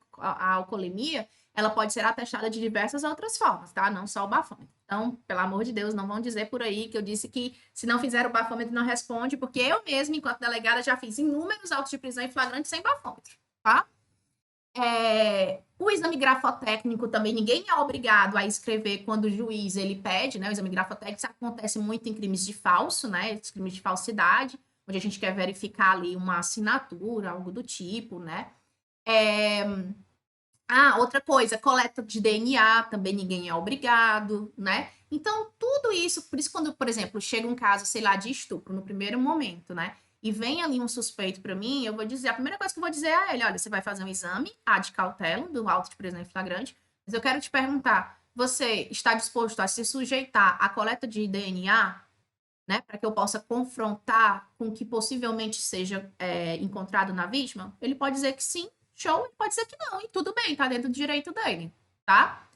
B: alcoolemia ela pode ser atestada de diversas outras formas, tá? Não só o bafômetro. Então, pelo amor de Deus, não vão dizer por aí que eu disse que se não fizer o bafômetro não responde, porque eu mesma, enquanto delegada, já fiz inúmeros autos de prisão em flagrante sem bafômetro, tá? O exame grafotécnico também ninguém é obrigado a escrever quando o juiz ele pede, né? O exame grafotécnico acontece muito em crimes de falso, né? Crimes de falsidade, onde a gente quer verificar ali uma assinatura, algo do tipo, né? Outra coisa, coleta de DNA, também ninguém é obrigado, né? Então, tudo isso, por isso quando, por exemplo, chega um caso, sei lá, de estupro no primeiro momento, né? E vem ali um suspeito para mim, eu vou dizer, a primeira coisa que eu vou dizer a ele, olha, você vai fazer um exame, de cautela, do auto de prisão em flagrante, mas eu quero te perguntar, você está disposto a se sujeitar à coleta de DNA, né, para que eu possa confrontar com o que possivelmente seja encontrado na vítima? Ele pode dizer que sim, show, e pode ser que não, e tudo bem, tá dentro do direito dele, tá?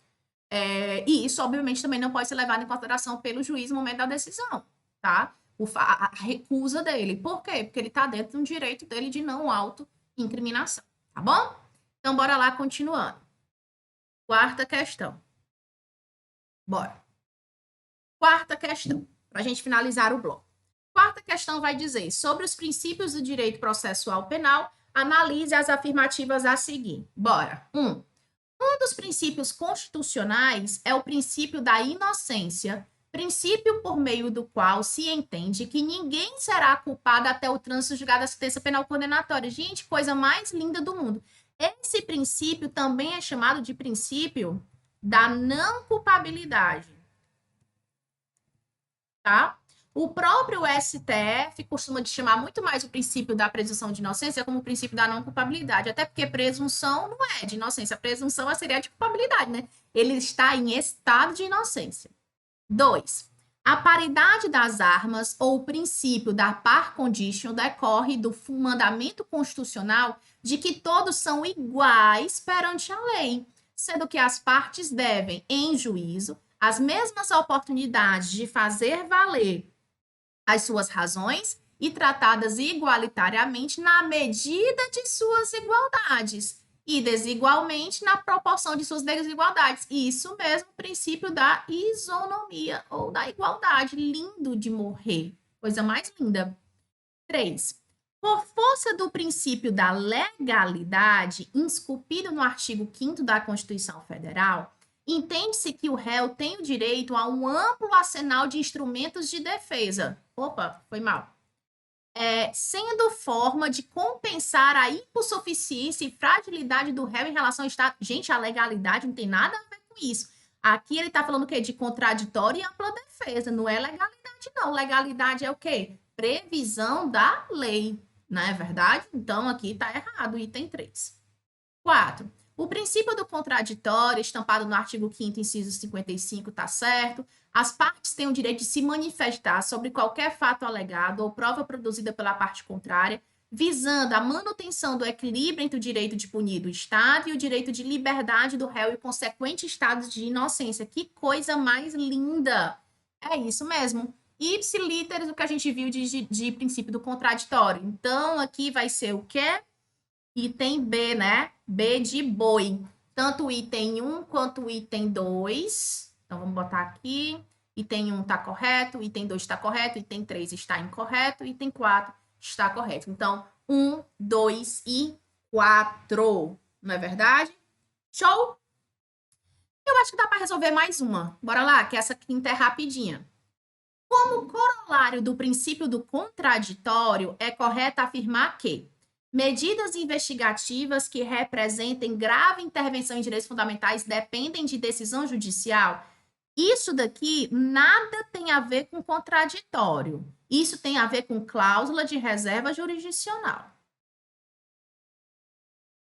B: E isso, obviamente, também não pode ser levado em consideração pelo juiz no momento da decisão, tá? A recusa dele. Por quê? Porque ele tá dentro do direito dele de não autoincriminação, tá bom? Então, bora lá, continuando. Quarta questão. Bora. Quarta questão, para a gente finalizar o bloco. Quarta questão vai dizer, sobre os princípios do direito processual penal, analise as afirmativas a seguir. Bora. Um dos princípios constitucionais é o princípio da inocência, princípio por meio do qual se entende que ninguém será culpado até o trânsito julgado da sentença penal condenatória. Gente, coisa mais linda do mundo. Esse princípio também é chamado de princípio da não culpabilidade. Tá? O próprio STF costuma chamar muito mais o princípio da presunção de inocência como o princípio da não culpabilidade, até porque presunção não é de inocência, presunção seria de culpabilidade, né? Ele está em estado de inocência. 2. A paridade das armas ou o princípio da par condicio decorre do mandamento constitucional de que todos são iguais perante a lei, sendo que as partes devem, em juízo, as mesmas oportunidades de fazer valer as suas razões e tratadas igualitariamente na medida de suas igualdades e desigualmente na proporção de suas desigualdades. Isso mesmo, o princípio da isonomia ou da igualdade. Lindo de morrer. Coisa mais linda. 3. Por força do princípio da legalidade, esculpido no artigo 5º da Constituição Federal, entende-se que o réu tem o direito a um amplo arsenal de instrumentos de defesa. Opa, foi mal. sendo forma de compensar a hipossuficiência e fragilidade do réu em relação ao Estado. Gente, a legalidade não tem nada a ver com isso. Aqui ele está falando o quê? De contraditório e ampla defesa. Não é legalidade, não. Legalidade é o quê? Previsão da lei. Não é verdade? Então, aqui está errado, item 3. 4. O princípio do contraditório, estampado no artigo 5º, inciso 55, está certo. As partes têm o direito de se manifestar sobre qualquer fato alegado ou prova produzida pela parte contrária, visando a manutenção do equilíbrio entre o direito de punir do Estado e o direito de liberdade do réu e consequente estado de inocência. Que coisa mais linda! É isso mesmo. Ipsiliteris, o que a gente viu de princípio do contraditório. Então, aqui vai ser o quê? Item B, né? B de boi. Tanto o item 1 quanto o item 2. Então, vamos botar aqui. Item 1 está correto, item 2 está correto, item 3 está incorreto, item 4 está correto. Então, 1, 2 e 4. Não é verdade? Show? Eu acho que dá para resolver mais uma. Bora lá, que essa quinta é rapidinha. Como corolário do princípio do contraditório, é correto afirmar que medidas investigativas que representem grave intervenção em direitos fundamentais dependem de decisão judicial. Isso daqui nada tem a ver com contraditório. Isso tem a ver com cláusula de reserva jurisdicional.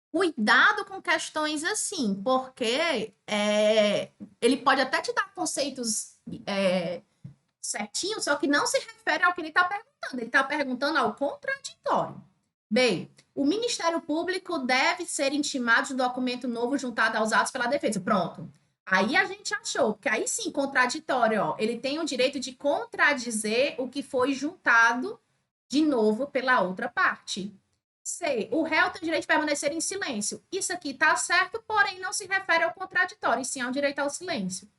B: Cuidado com questões assim, porque ele pode até te dar conceitos certinhos, só que não se refere ao que ele está perguntando. Ele está perguntando ao contraditório. Bem, o Ministério Público deve ser intimado de um documento novo juntado aos atos pela defesa. Pronto. Aí a gente achou, porque aí sim, contraditório, ó, ele tem o direito de contradizer o que foi juntado de novo pela outra parte. C, o réu tem o direito de permanecer em silêncio. Isso aqui está certo, porém não se refere ao contraditório, e sim ao direito ao silêncio.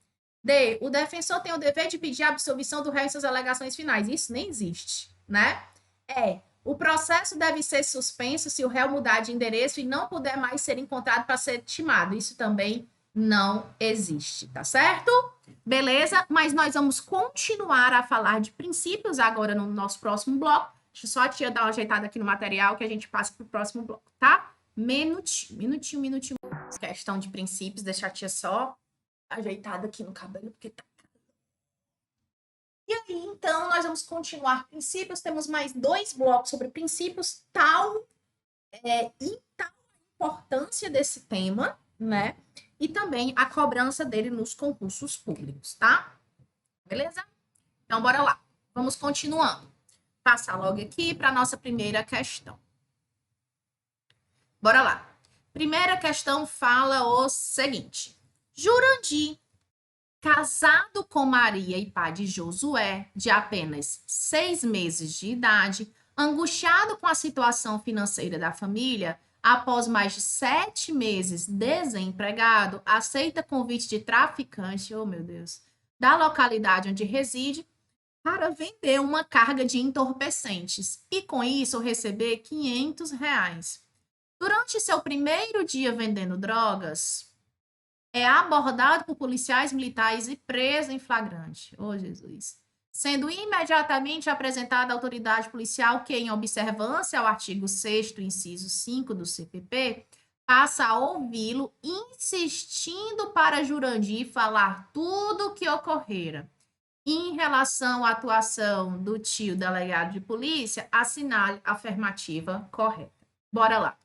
B: D, o defensor tem o dever de pedir a absolvição do réu em suas alegações finais. Isso nem existe, né? O processo deve ser suspenso se o réu mudar de endereço e não puder mais ser encontrado para ser timado. Isso também não existe, tá certo? Beleza? Mas nós vamos continuar a falar de princípios agora no nosso próximo bloco. Deixa eu só a tia dar uma ajeitada aqui no material que a gente passa para o próximo bloco, tá? Minutinho. Questão de princípios, deixa a tia só ajeitada aqui no cabelo, porque tá. E aí, então, nós vamos continuar princípios. Temos mais 2 blocos sobre princípios, tal a importância desse tema, né? E também a cobrança dele nos concursos públicos, tá? Beleza? Então, bora lá. Vamos continuando. Passar logo aqui para a nossa primeira questão. Bora lá. Primeira questão fala o seguinte. Jurandir, casado com Maria e pai de Josué, de apenas 6 meses de idade, angustiado com a situação financeira da família, após mais de 7 meses desempregado, aceita convite de traficante, oh meu Deus, da localidade onde reside, para vender uma carga de entorpecentes e, com isso, receber R$ 500. Durante seu primeiro dia vendendo drogas, é abordado por policiais militares e preso em flagrante. Oh, Jesus. Sendo imediatamente apresentado à autoridade policial que, em observância ao artigo 6º, inciso 5 do CPP, passa a ouvi-lo, insistindo para Jurandir falar tudo o que ocorrera. Em relação à atuação do tio delegado de polícia, assinale a afirmativa correta. Bora lá.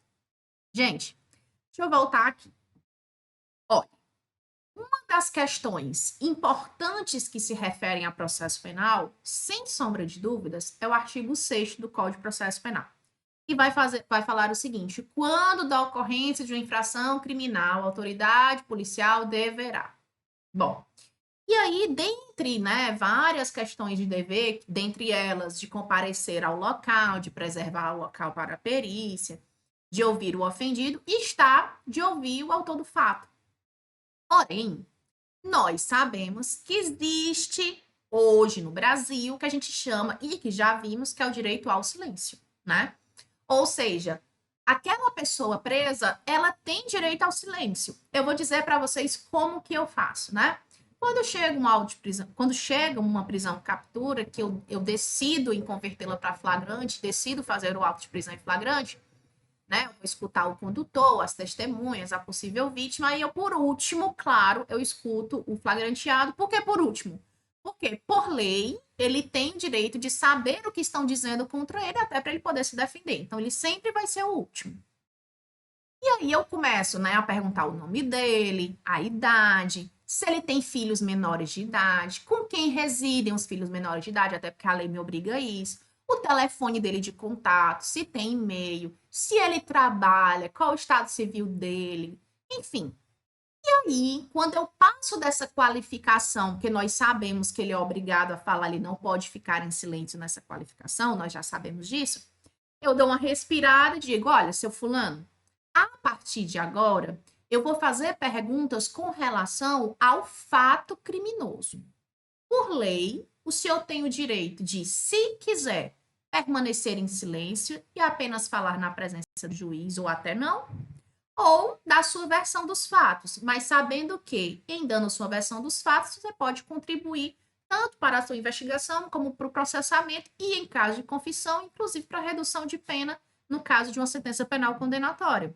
B: Gente, deixa eu voltar aqui. Olha, uma das questões importantes que se referem a processo penal, sem sombra de dúvidas, é o artigo 6º do Código de Processo Penal. E vai falar o seguinte: quando da ocorrência de uma infração criminal, a autoridade policial deverá. Bom, e aí, dentre várias questões de dever, dentre elas de comparecer ao local, de preservar o local para a perícia, de ouvir o ofendido, está de ouvir o autor do fato. Porém, nós sabemos que existe hoje no Brasil o que a gente chama, e que já vimos, que é o direito ao silêncio, né? Ou seja, aquela pessoa presa, ela tem direito ao silêncio. Eu vou dizer para vocês como que eu faço, né? Quando chega uma auto de prisão, quando chega uma prisão captura, que eu decido em convertê-la para flagrante, decido fazer o auto de prisão em flagrante, né? Eu vou escutar o condutor, as testemunhas, a possível vítima, e eu, por último, claro, eu escuto o flagranteado. Por que por último? Porque, por lei, ele tem o direito de saber o que estão dizendo contra ele, até para ele poder se defender. Então, ele sempre vai ser o último. E aí eu começo, né, a perguntar o nome dele, a idade, se ele tem filhos menores de idade, com quem residem os filhos menores de idade, até porque a lei me obriga a isso, o telefone dele de contato, se tem e-mail, se ele trabalha, qual o estado civil dele, enfim. E aí, quando eu passo dessa qualificação, porque nós sabemos que ele é obrigado a falar, ele não pode ficar em silêncio nessa qualificação, nós já sabemos disso, eu dou uma respirada e digo, olha, seu fulano, a partir de agora, eu vou fazer perguntas com relação ao fato criminoso. Por lei, o senhor tem o direito de, se quiser, permanecer em silêncio e apenas falar na presença do juiz ou até não, ou dar sua versão dos fatos, mas sabendo que, em dando sua versão dos fatos, você pode contribuir tanto para a sua investigação como para o processamento e, em caso de confissão, inclusive para a redução de pena no caso de uma sentença penal condenatória.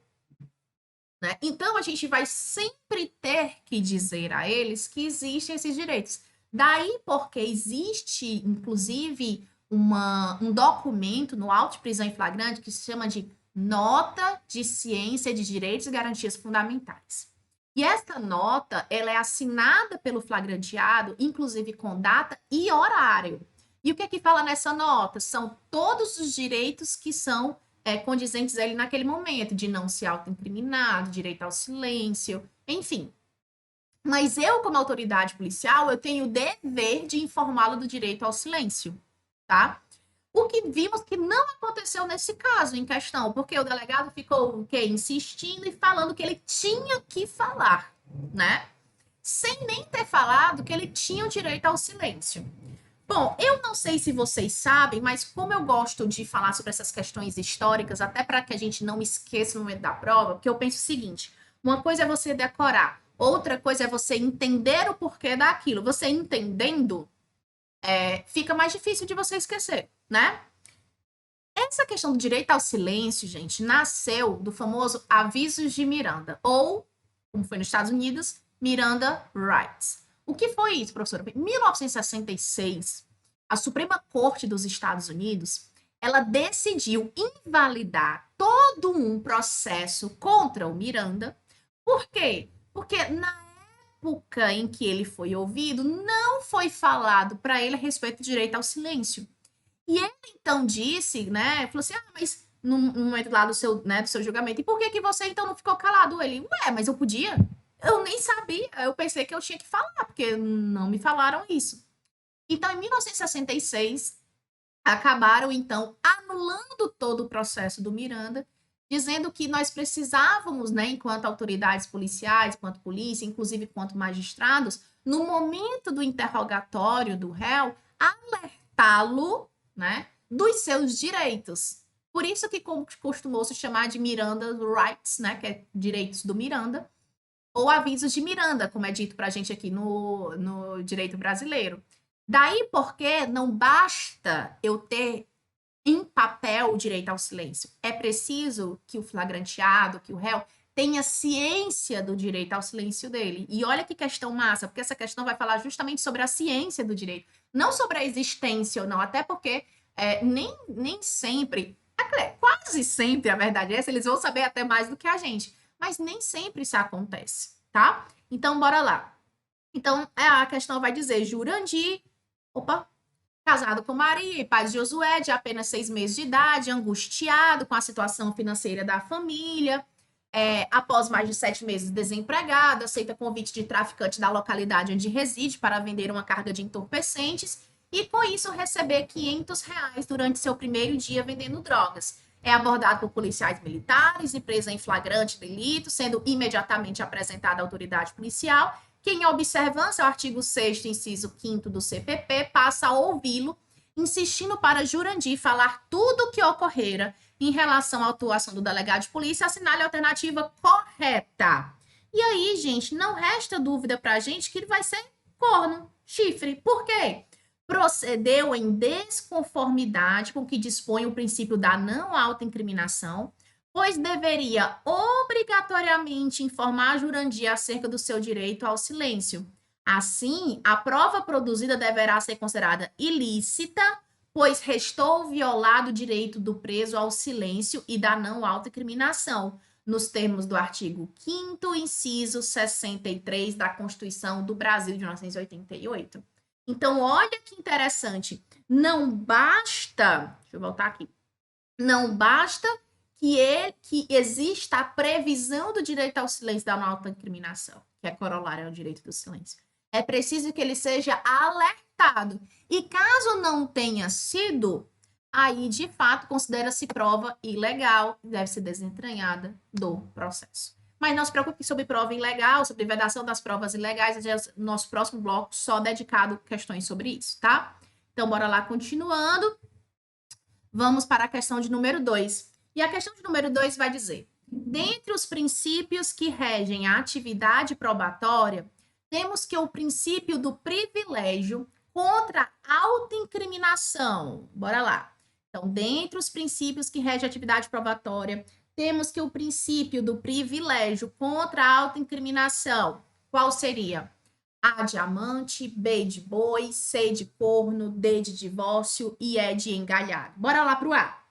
B: Né? Então, a gente vai sempre ter que dizer a eles que existem esses direitos. Daí porque existe, inclusive, um documento no auto de prisão em flagrante que se chama de Nota de Ciência de Direitos e Garantias Fundamentais. E essa nota, ela é assinada pelo flagranteado, inclusive com data e horário. E o que é que fala nessa nota? São todos os direitos que são condizentes a ele naquele momento, de não se autoincriminar, direito ao silêncio, enfim. Mas eu, como autoridade policial, eu tenho o dever de informá-lo do direito ao silêncio, tá? O que vimos que não aconteceu nesse caso em questão, porque o delegado ficou o quê? Insistindo e falando que ele tinha que falar, né? Sem nem ter falado que ele tinha o direito ao silêncio. Bom, eu não sei se vocês sabem, mas como eu gosto de falar sobre essas questões históricas, até para que a gente não esqueça no momento da prova, porque eu penso o seguinte: uma coisa é você decorar, outra coisa é você entender o porquê daquilo. Você entendendo, fica mais difícil de você esquecer, né? Essa questão do direito ao silêncio, gente, nasceu do famoso Avisos de Miranda, ou, como foi nos Estados Unidos, Miranda Rights. O que foi isso, professora? Em 1966, a Suprema Corte dos Estados Unidos, ela decidiu invalidar todo um processo contra o Miranda. Por quê? Porque na época em que ele foi ouvido, não foi falado para ele a respeito do direito ao silêncio. E ele então disse, né, falou assim, mas no momento lá do seu julgamento, e por que que você então não ficou calado? Ele, mas eu podia? Eu nem sabia, eu pensei que eu tinha que falar, porque não me falaram isso. Então, em 1966, acabaram, então, anulando todo o processo do Miranda, dizendo que nós precisávamos, né, enquanto autoridades policiais, enquanto polícia, inclusive enquanto magistrados, no momento do interrogatório do réu, alertá-lo, né, dos seus direitos. Por isso que costumou se chamar de Miranda Rights, né, que é direitos do Miranda, ou avisos de Miranda, como é dito para a gente aqui no direito brasileiro. Daí porque não basta eu ter em papel o direito ao silêncio. É preciso que o flagranteado, que o réu, tenha ciência do direito ao silêncio dele. E olha que questão massa, porque essa questão vai falar justamente sobre a ciência do direito, não sobre a existência ou não, até porque nem sempre, quase sempre, a verdade é essa, eles vão saber até mais do que a gente, mas nem sempre isso acontece, tá? Então, bora lá. Então, a questão vai dizer, Jurandir, casado com Maria e pai de Josué, de apenas 6 meses de idade, angustiado com a situação financeira da família, após mais de 7 meses desempregado, aceita convite de traficante da localidade onde reside para vender uma carga de entorpecentes e, com isso, receber R$ 500 durante seu primeiro dia vendendo drogas. É abordado por policiais militares e preso em flagrante delito, sendo imediatamente apresentado à autoridade policial, que, em observância ao artigo 6º, inciso 5º do CPP, passa a ouvi-lo, insistindo para Jurandir falar tudo o que ocorrera em relação à atuação do delegado de polícia, assinale a alternativa correta. E aí, gente, não resta dúvida para a gente que ele vai ser corno, chifre. Por quê? Procedeu em desconformidade com o que dispõe o princípio da não autoincriminação, pois deveria obrigatoriamente informar a jurandia acerca do seu direito ao silêncio. Assim, a prova produzida deverá ser considerada ilícita, pois restou violado o direito do preso ao silêncio e da não autoincriminação, nos termos do artigo 5º, inciso 63 da Constituição do Brasil de 1988. Então, olha que interessante. Não basta, deixa eu voltar aqui, não basta que exista a previsão do direito ao silêncio da não autoincriminação, que é corolário ao direito do silêncio. É preciso que ele seja alertado. E caso não tenha sido, aí, de fato, considera-se prova ilegal e deve ser desentranhada do processo. Mas não se preocupe sobre prova ilegal, sobre vedação das provas ilegais, nosso próximo bloco só dedicado a questões sobre isso, tá? Então, bora lá, continuando. Vamos para a questão de número 2. E a questão de número 2 vai dizer: dentre os princípios que regem a atividade probatória, temos que o princípio do privilégio contra a autoincriminação. Bora lá. Então, dentre os princípios que regem a atividade probatória, temos que o princípio do privilégio contra a autoincriminação. Qual seria? A de amante, B de boi, C de corno, D de divórcio e E de engalhado. Bora lá para o A.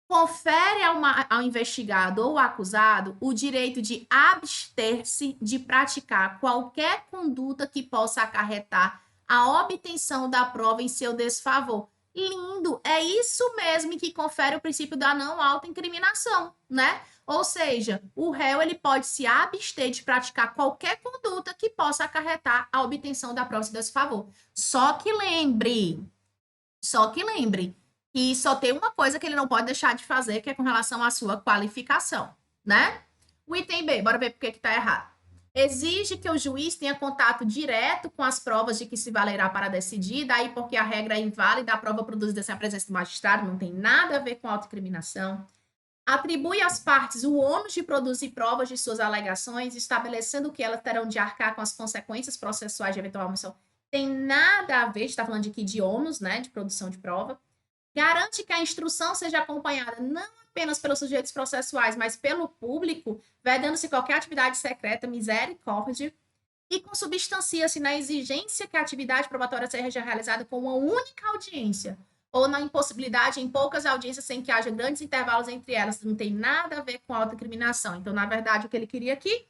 B: Confere ao investigado ou acusado o direito de abster-se de praticar qualquer conduta que possa acarretar a obtenção da prova em seu desfavor. Lindo! É isso mesmo que confere o princípio da não autoincriminação, né? Ou seja, o réu ele pode se abster de praticar qualquer conduta que possa acarretar a obtenção da prova em seu desfavor. Só que lembre que só tem uma coisa que ele não pode deixar de fazer, que é com relação à sua qualificação, né? O item B, bora ver por que está errado. Exige que o juiz tenha contato direto com as provas de que se valerá para decidir, daí porque a regra é inválida, a prova produzida sem a presença do magistrado, não tem nada a ver com autoincriminação. Atribui às partes o ônus de produzir provas de suas alegações, estabelecendo que elas terão de arcar com as consequências processuais de eventual omissão. Tem nada a ver, está falando de ônus, né, de produção de prova. Garante que a instrução seja acompanhada não apenas pelos sujeitos processuais, mas pelo público, vedando-se qualquer atividade secreta, misericórdia, e consubstancia-se na exigência que a atividade probatória seja realizada com uma única audiência, ou na impossibilidade em poucas audiências sem que haja grandes intervalos entre elas. Não tem nada a ver com autoincriminação. Então, na verdade, o que ele queria aqui,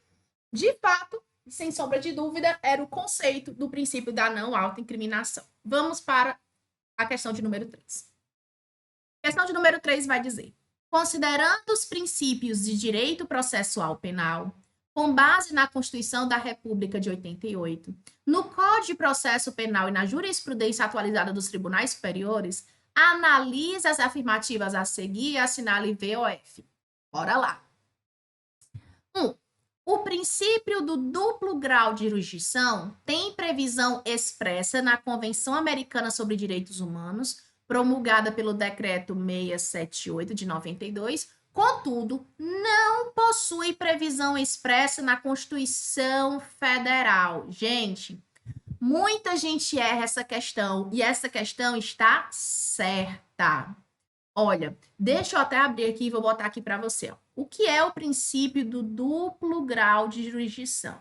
B: de fato, sem sombra de dúvida, era o conceito do princípio da não autoincriminação. Vamos para a questão de número 3. A questão de número 3 vai dizer: considerando os princípios de direito processual penal, com base na Constituição da República de 88, no Código de Processo Penal e na jurisprudência atualizada dos tribunais superiores, analise as afirmativas a seguir e assinale V ou F. Bora lá. 1. O princípio do duplo grau de jurisdição tem previsão expressa na Convenção Americana sobre Direitos Humanos, promulgada pelo Decreto 678 de 92, contudo, não possui previsão expressa na Constituição Federal. Gente, muita gente erra essa questão e essa questão está certa. Olha, deixa eu até abrir aqui e vou botar aqui para você. Ó. O que é o princípio do duplo grau de jurisdição?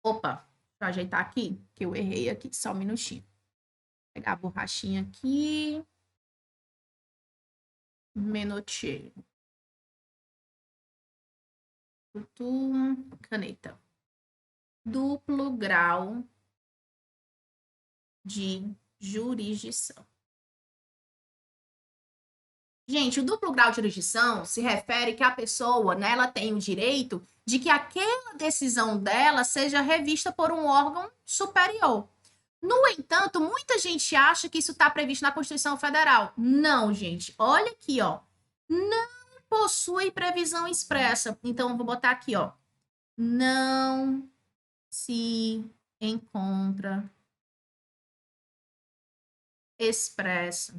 B: Opa, deixa eu ajeitar aqui, que eu errei aqui, só um minutinho. Vou pegar a borrachinha aqui. Um minutinho. Caneta. Duplo grau de jurisdição. Gente, o duplo grau de jurisdição se refere que a pessoa, né, ela tem o direito de que aquela decisão dela seja revista por um órgão superior. No entanto, muita gente acha que isso está previsto na Constituição Federal. Não, gente. Olha aqui, ó. Não possui previsão expressa. Então, eu vou botar aqui, ó. Não se encontra expressa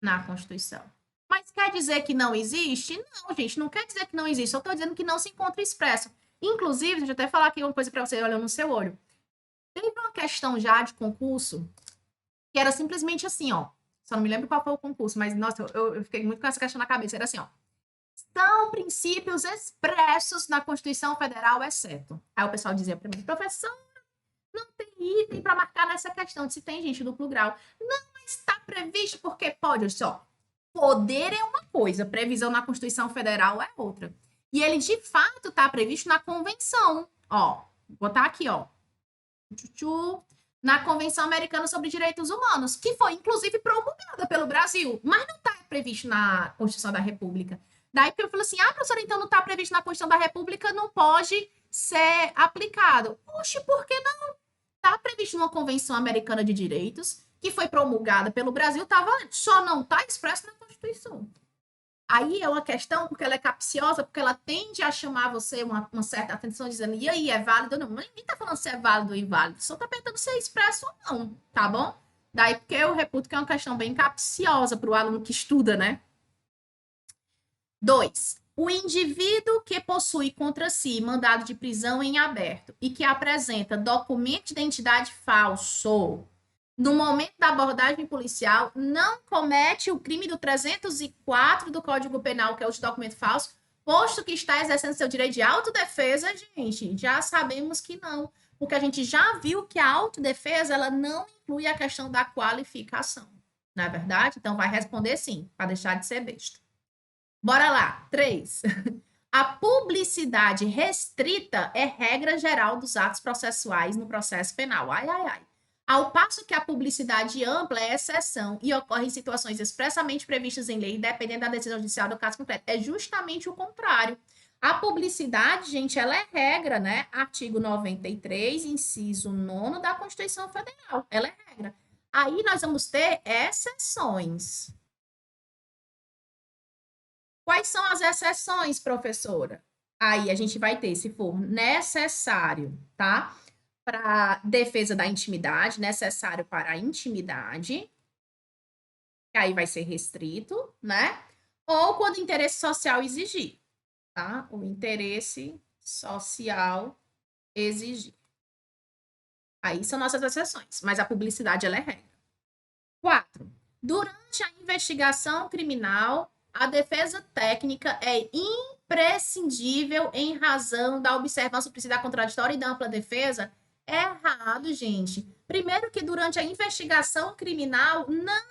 B: na Constituição. Mas quer dizer que não existe? Não, gente, não quer dizer que não existe. Eu estou dizendo que não se encontra expresso. Inclusive, deixa eu até falar aqui uma coisa para você, olhando no seu olho. Teve uma questão já de concurso que era simplesmente assim, ó. Só não me lembro qual foi o concurso, mas, nossa, eu fiquei muito com essa questão na cabeça. Era assim, ó. São princípios expressos na Constituição Federal, exceto. Aí o pessoal dizia para mim, professor, não tem item para marcar nessa questão, se tem gente duplo grau. Não está previsto porque pode. Só poder é uma coisa, previsão na Constituição Federal é outra. E ele, de fato, está previsto na convenção. Ó, vou botar aqui, ó. Na Convenção Americana sobre Direitos Humanos, que foi, inclusive, promulgada pelo Brasil, mas não está previsto na Constituição da República. Daí que eu falo assim, professora, então não está previsto na Constituição da República, não pode ser aplicado. Oxe, por que não? Está previsto numa Convenção Americana de Direitos, que foi promulgada pelo Brasil, está valendo. Só não está expresso na Constituição. Aí é uma questão, porque ela é capciosa, porque ela tende a chamar você uma certa atenção, dizendo, e aí, é válido ou não? Mas ninguém está falando se é válido ou inválido, só está perguntando se é expresso ou não, tá bom? Daí, porque eu reputo que é uma questão bem capciosa para o aluno que estuda, né? 2. O indivíduo que possui contra si mandado de prisão em aberto e que apresenta documento de identidade falso no momento da abordagem policial não comete o crime do 304 do Código Penal, que é o de documento falso, posto que está exercendo seu direito de autodefesa, gente, já sabemos que não, porque a gente já viu que a autodefesa ela não inclui a questão da qualificação, não é verdade? Então vai responder sim, para deixar de ser besta. Bora lá. 3. A publicidade restrita é regra geral dos atos processuais no processo penal. Ai, ai, ai. Ao passo que a publicidade ampla é exceção e ocorre em situações expressamente previstas em lei, dependendo da decisão judicial do caso concreto. É justamente o contrário. A publicidade, gente, ela é regra, né? Artigo 93, inciso 9 da Constituição Federal. Ela é regra. Aí nós vamos ter exceções. Quais são as exceções, professora? Aí a gente vai ter, se for necessário, tá? Para defesa da intimidade, necessário para a intimidade, que aí vai ser restrito, né? Ou quando o interesse social exigir, tá? O interesse social exigir. Aí são nossas exceções, mas a publicidade ela é regra. 4. Durante a investigação criminal, a defesa técnica é imprescindível em razão da observância do princípio da contraditória e da ampla defesa. É errado, gente. Primeiro que durante a investigação criminal não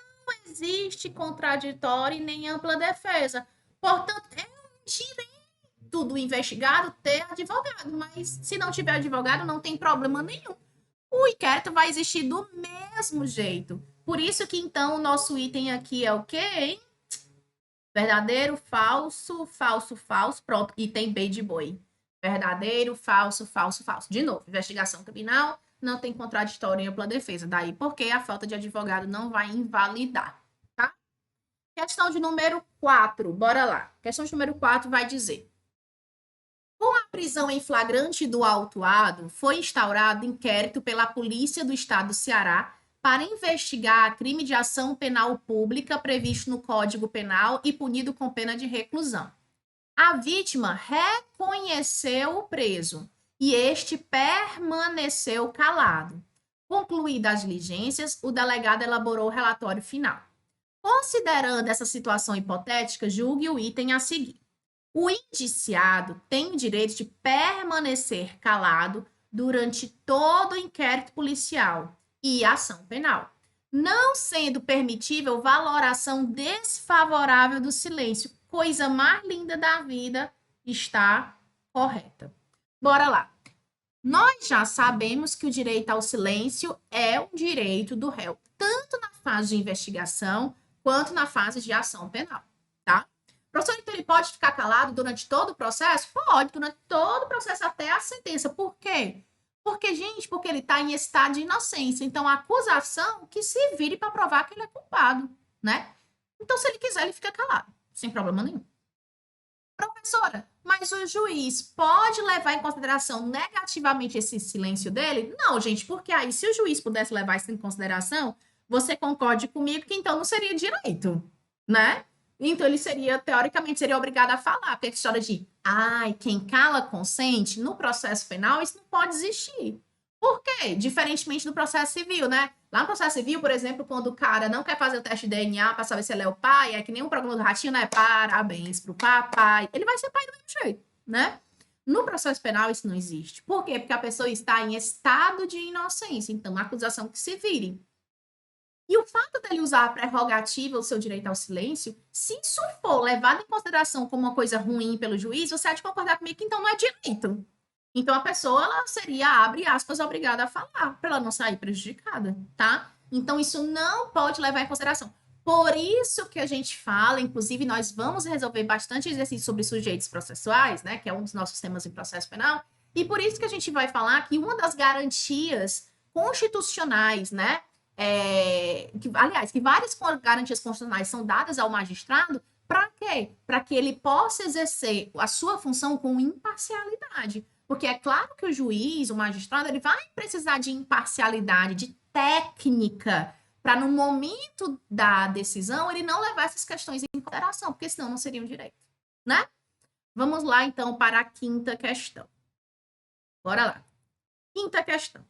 B: existe contraditório nem ampla defesa. Portanto, é um direito do investigado ter advogado, mas se não tiver advogado, não tem problema nenhum. O inquérito vai existir do mesmo jeito. Por isso que, então, o nosso item aqui é o quê, hein? Verdadeiro, falso, falso, falso. Pronto, item B de boi. Verdadeiro, falso, falso, falso. De novo, investigação criminal não tem contraditório em ampla defesa. Daí porque a falta de advogado não vai invalidar, tá? Questão de número 4, bora lá. Questão de número 4 vai dizer: com a prisão em flagrante do autuado, foi instaurado inquérito pela Polícia do Estado do Ceará para investigar crime de ação penal pública previsto no Código Penal e punido com pena de reclusão. A vítima reconheceu o preso e este permaneceu calado. Concluídas as diligências, o delegado elaborou o relatório final. Considerando essa situação hipotética, julgue o item a seguir. O indiciado tem o direito de permanecer calado durante todo o inquérito policial e ação penal, não sendo permitível valoração desfavorável do silêncio. Coisa mais linda da vida, está correta. Bora lá. Nós já sabemos que o direito ao silêncio é um direito do réu, tanto na fase de investigação quanto na fase de ação penal, tá? Professor, então ele pode ficar calado durante todo o processo? Pode, durante todo o processo até a sentença. Por quê? Porque, gente, porque ele está em estado de inocência. Então, a acusação que se vire para provar que ele é culpado, né? Então, se ele quiser, ele fica calado, sem problema nenhum. Professora, mas o juiz pode levar em consideração negativamente esse silêncio dele? Não, gente, porque aí, se o juiz pudesse levar isso em consideração, você concorde comigo que então não seria direito, né? Então, ele seria, teoricamente, seria obrigado a falar, porque a história de Ai, quem cala consente, no processo penal isso não pode existir. Por quê? Diferentemente do processo civil, né? Lá no processo civil, por exemplo, quando o cara não quer fazer o teste de DNA para saber se ele é o pai, é que nem um programa do Ratinho, né? Parabéns pro papai. Ele vai ser pai do mesmo jeito, né? No processo penal isso não existe. Por quê? Porque a pessoa está em estado de inocência. Então, a acusação que se vire. E o fato dele usar a prerrogativa, o seu direito ao silêncio, se isso for levado em consideração como uma coisa ruim pelo juiz, você há de concordar comigo que então não é direito. Então a pessoa ela seria, abre aspas, obrigada a falar, para ela não sair prejudicada, tá? Então isso não pode levar em consideração. Por isso que a gente fala, inclusive nós vamos resolver bastante exercício sobre sujeitos processuais, né, que é um dos nossos temas em processo penal, e por isso que a gente vai falar que uma das garantias constitucionais, né, aliás, que várias garantias constitucionais são dadas ao magistrado, para quê? Para que ele possa exercer a sua função com imparcialidade. Porque é claro que o juiz, o magistrado, ele vai precisar de imparcialidade, de técnica, para no momento da decisão ele não levar essas questões em consideração, porque senão não seria um direito, né? Vamos lá, então, para a quinta questão. Bora lá. Quinta questão.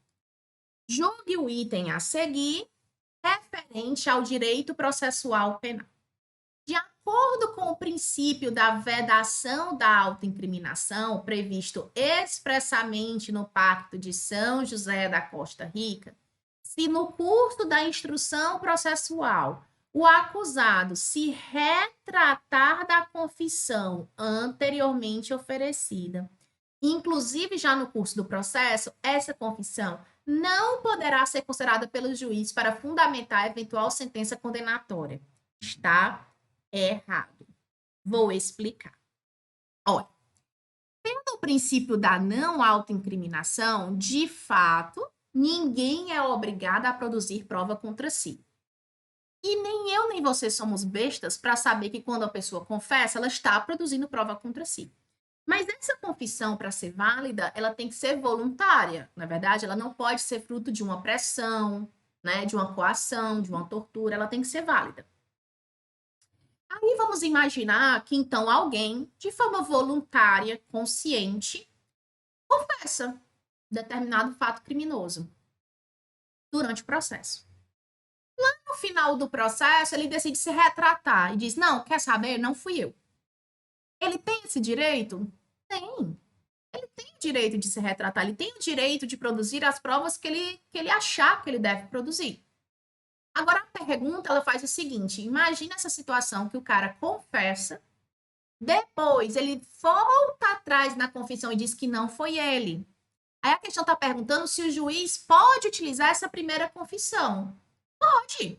B: Julgue o item a seguir referente ao direito processual penal. De acordo com o princípio da vedação da autoincriminação, previsto expressamente no Pacto de São José da Costa Rica, se no curso da instrução processual o acusado se retratar da confissão anteriormente oferecida, inclusive já no curso do processo, essa confissão não poderá ser considerada pelo juiz para fundamentar eventual sentença condenatória. Está errado. Vou explicar. Olha, pelo princípio da não autoincriminação, de fato, ninguém é obrigado a produzir prova contra si. E nem eu nem você somos bestas para saber que quando a pessoa confessa, ela está produzindo prova contra si. Mas essa confissão, para ser válida, ela tem que ser voluntária. Na verdade, ela não pode ser fruto de uma pressão, né, de uma coação, de uma tortura, ela tem que ser válida. Aí vamos imaginar que então alguém, de forma voluntária, consciente, confessa determinado fato criminoso durante o processo. Lá no final do processo, ele decide se retratar e diz: não, quer saber? Não fui eu. Ele tem esse direito? Tem. Ele tem o direito de se retratar, ele tem o direito de produzir as provas que ele achar que ele deve produzir. Agora, a pergunta, ela faz o seguinte, imagina essa situação que o cara confessa, depois ele volta atrás na confissão e diz que não foi ele. Aí a questão está perguntando se o juiz pode utilizar essa primeira confissão. Pode.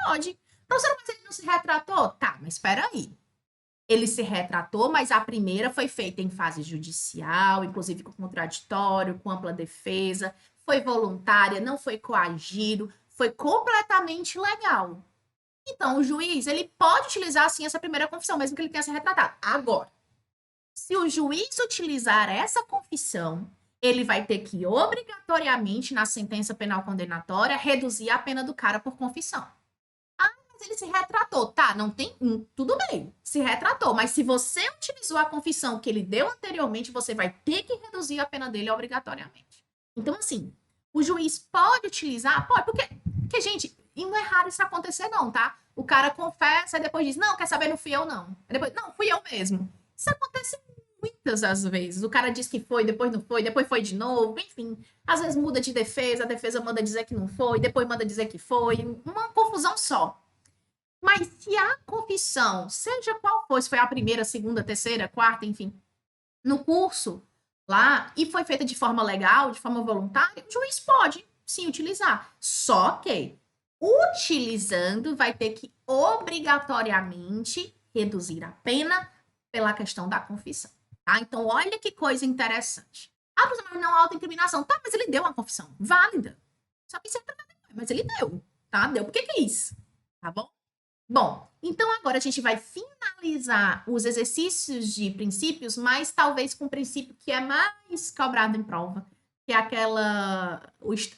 B: Pode. Professor, mas ele não se retratou? Tá, mas espera aí. Ele se retratou, mas a primeira foi feita em fase judicial, inclusive com contraditório, com ampla defesa, foi voluntária, não foi coagido, foi completamente legal. Então, o juiz, ele pode utilizar, sim, essa primeira confissão, mesmo que ele tenha se retratado. Agora, se o juiz utilizar essa confissão, ele vai ter que, obrigatoriamente, na sentença penal condenatória, reduzir a pena do cara por confissão. Ele se retratou, tá? Não tem. Tudo bem, se retratou, mas se você utilizou a confissão que ele deu anteriormente, você vai ter que reduzir a pena dele obrigatoriamente. Então, assim, o juiz pode utilizar? Pode, porque gente, e não é raro isso acontecer, não, tá? O cara confessa e depois diz: não, quer saber, não fui eu, não. Aí depois, não, fui eu mesmo. Isso acontece muitas as vezes. O cara diz que foi, depois não foi, depois foi de novo, enfim. Às vezes muda de defesa, a defesa manda dizer que não foi, depois manda dizer que foi. Uma confusão só. Mas se a confissão, seja qual for, se foi a primeira, segunda, terceira, quarta, enfim, no curso lá, e foi feita de forma legal, de forma voluntária, o juiz pode sim utilizar. Só que, utilizando, vai ter que obrigatoriamente reduzir a pena pela questão da confissão. Tá? Então, olha que coisa interessante. Ah, mas não autoincriminação. Tá, mas ele deu uma confissão válida. Só que você tá, mas ele deu, tá? Deu porque quis, tá bom? Bom, então agora a gente vai finalizar os exercícios de princípios, mas talvez com um princípio que é mais cobrado em prova, que é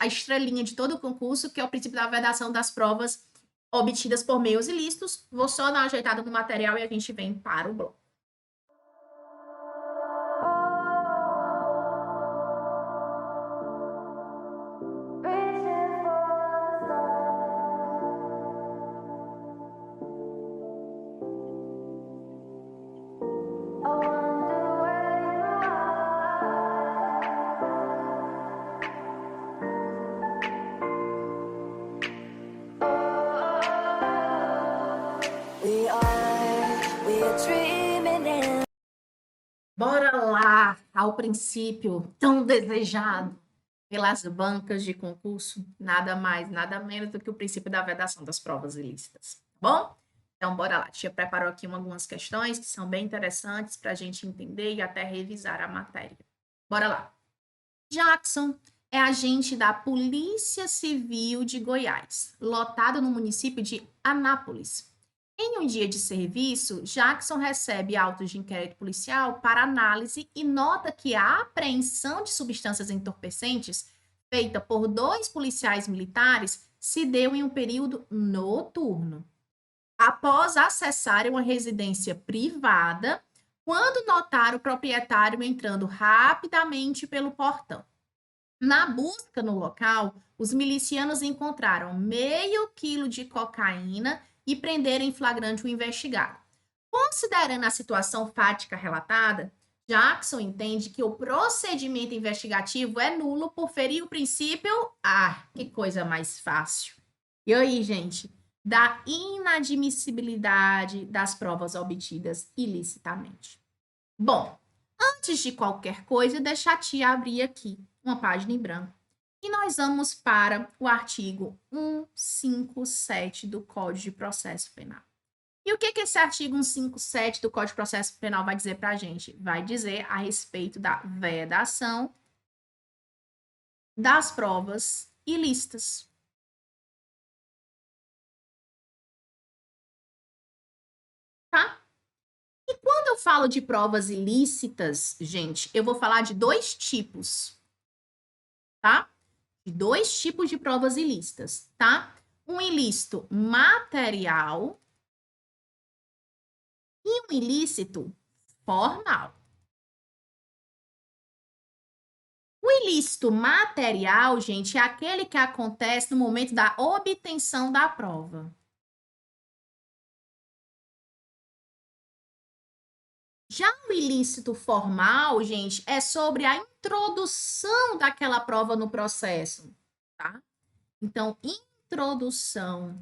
B: a estrelinha de todo o concurso, que é o princípio da vedação das provas obtidas por meios ilícitos. Vou só dar uma ajeitada no material e a gente vem para o bloco. voltar ao princípio tão desejado pelas bancas de concurso, nada mais, nada menos do que o princípio da vedação das provas ilícitas, tá bom? Então, bora lá. A tia preparou aqui algumas questões que são bem interessantes para a gente entender e até revisar a matéria. Bora lá. Jackson é agente da Polícia Civil de Goiás, lotado no município de Anápolis. Em um dia de serviço, Jackson recebe autos de inquérito policial para análise e nota que a apreensão de substâncias entorpecentes feita por 2 policiais militares se deu em um período noturno. Após acessarem uma residência privada, quando notaram o proprietário entrando rapidamente pelo portão. Na busca no local, os milicianos encontraram meio quilo de cocaína e prenderam em flagrante o investigado. Considerando a situação fática relatada, Jackson entende que o procedimento investigativo é nulo por ferir o princípio, que coisa mais fácil. E aí, gente, da inadmissibilidade das provas obtidas ilicitamente. Bom, antes de qualquer coisa, deixa a tia abrir aqui uma página em branco. E nós vamos para o artigo 157 do Código de Processo Penal. E o que esse artigo 157 do Código de Processo Penal vai dizer para a gente? Vai dizer a respeito da vedação das provas ilícitas. Tá? E quando eu falo de provas ilícitas, gente, eu vou falar de 2 tipos, tá? De 2 tipos de provas ilícitas, tá? Um ilícito material e um ilícito formal. O ilícito material, gente, é aquele que acontece no momento da obtenção da prova. Já o ilícito formal, gente, é sobre a introdução daquela prova no processo, tá? Então, introdução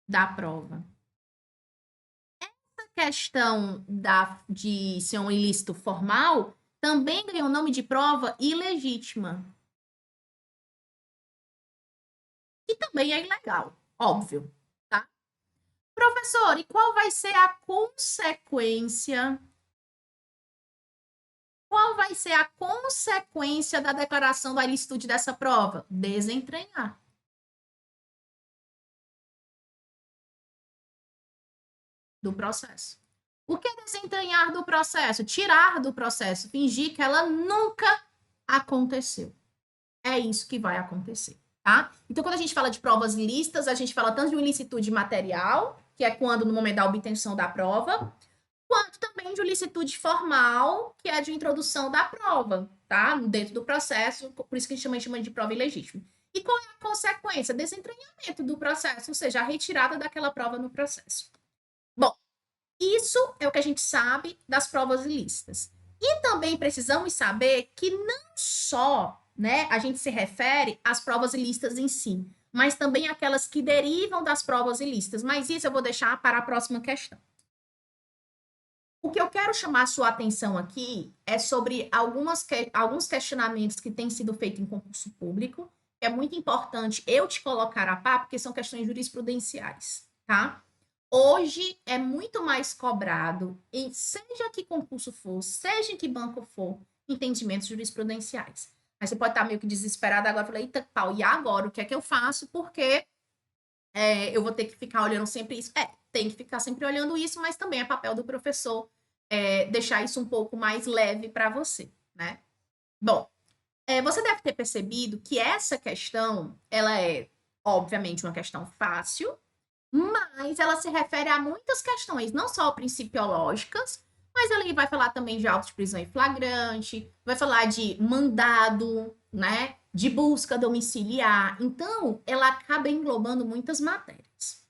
B: da prova. Essa questão de ser um ilícito formal também ganhou o nome de prova ilegítima. Que também é ilegal, óbvio, tá? Professor, e qual vai ser a consequência? Qual vai ser a consequência da declaração da ilicitude dessa prova? Desentranhar. Do processo. O que é desentranhar do processo? Tirar do processo, fingir que ela nunca aconteceu. É isso que vai acontecer, tá? Então, quando a gente fala de provas ilícitas, a gente fala tanto de uma ilicitude material, que é quando no momento da obtenção da prova, quanto também de uma ilicitude formal, que é de introdução da prova, tá? Dentro do processo, por isso que a gente chama de prova ilegítima. E qual é a consequência? Desentranhamento do processo, ou seja, a retirada daquela prova no processo. Bom, isso é o que a gente sabe das provas ilícitas. E também precisamos saber que não só, né, a gente se refere às provas ilícitas em si, mas também aquelas que derivam das provas ilícitas. Mas isso eu vou deixar para a próxima questão. O que eu quero chamar a sua atenção aqui é sobre alguns questionamentos que têm sido feitos em concurso público. É muito importante eu te colocar a par, porque são questões jurisprudenciais, tá? Hoje é muito mais cobrado, seja que concurso for, seja em que banco for, entendimentos jurisprudenciais. Aí você pode estar meio que desesperado agora, falei, eita pau, e agora? O que é que eu faço? Porque eu vou ter que ficar olhando sempre isso. Tem que ficar sempre olhando isso, mas também é papel do professor deixar isso um pouco mais leve para você, né? Bom, você deve ter percebido que essa questão, ela é, obviamente, uma questão fácil, mas ela se refere a muitas questões, não só principiológicas, mas ele vai falar também de auto de prisão em flagrante, vai falar de mandado, né? De busca domiciliar. Então, ela acaba englobando muitas matérias.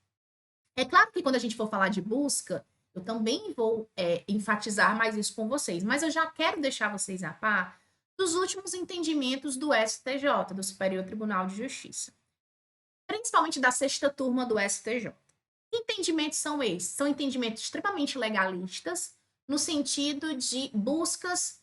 B: É claro que quando a gente for falar de busca, eu também vou enfatizar mais isso com vocês, mas eu já quero deixar vocês a par dos últimos entendimentos do STJ, do Superior Tribunal de Justiça, principalmente da 6ª turma do STJ. Que entendimentos são esses? São entendimentos extremamente legalistas, no sentido de buscas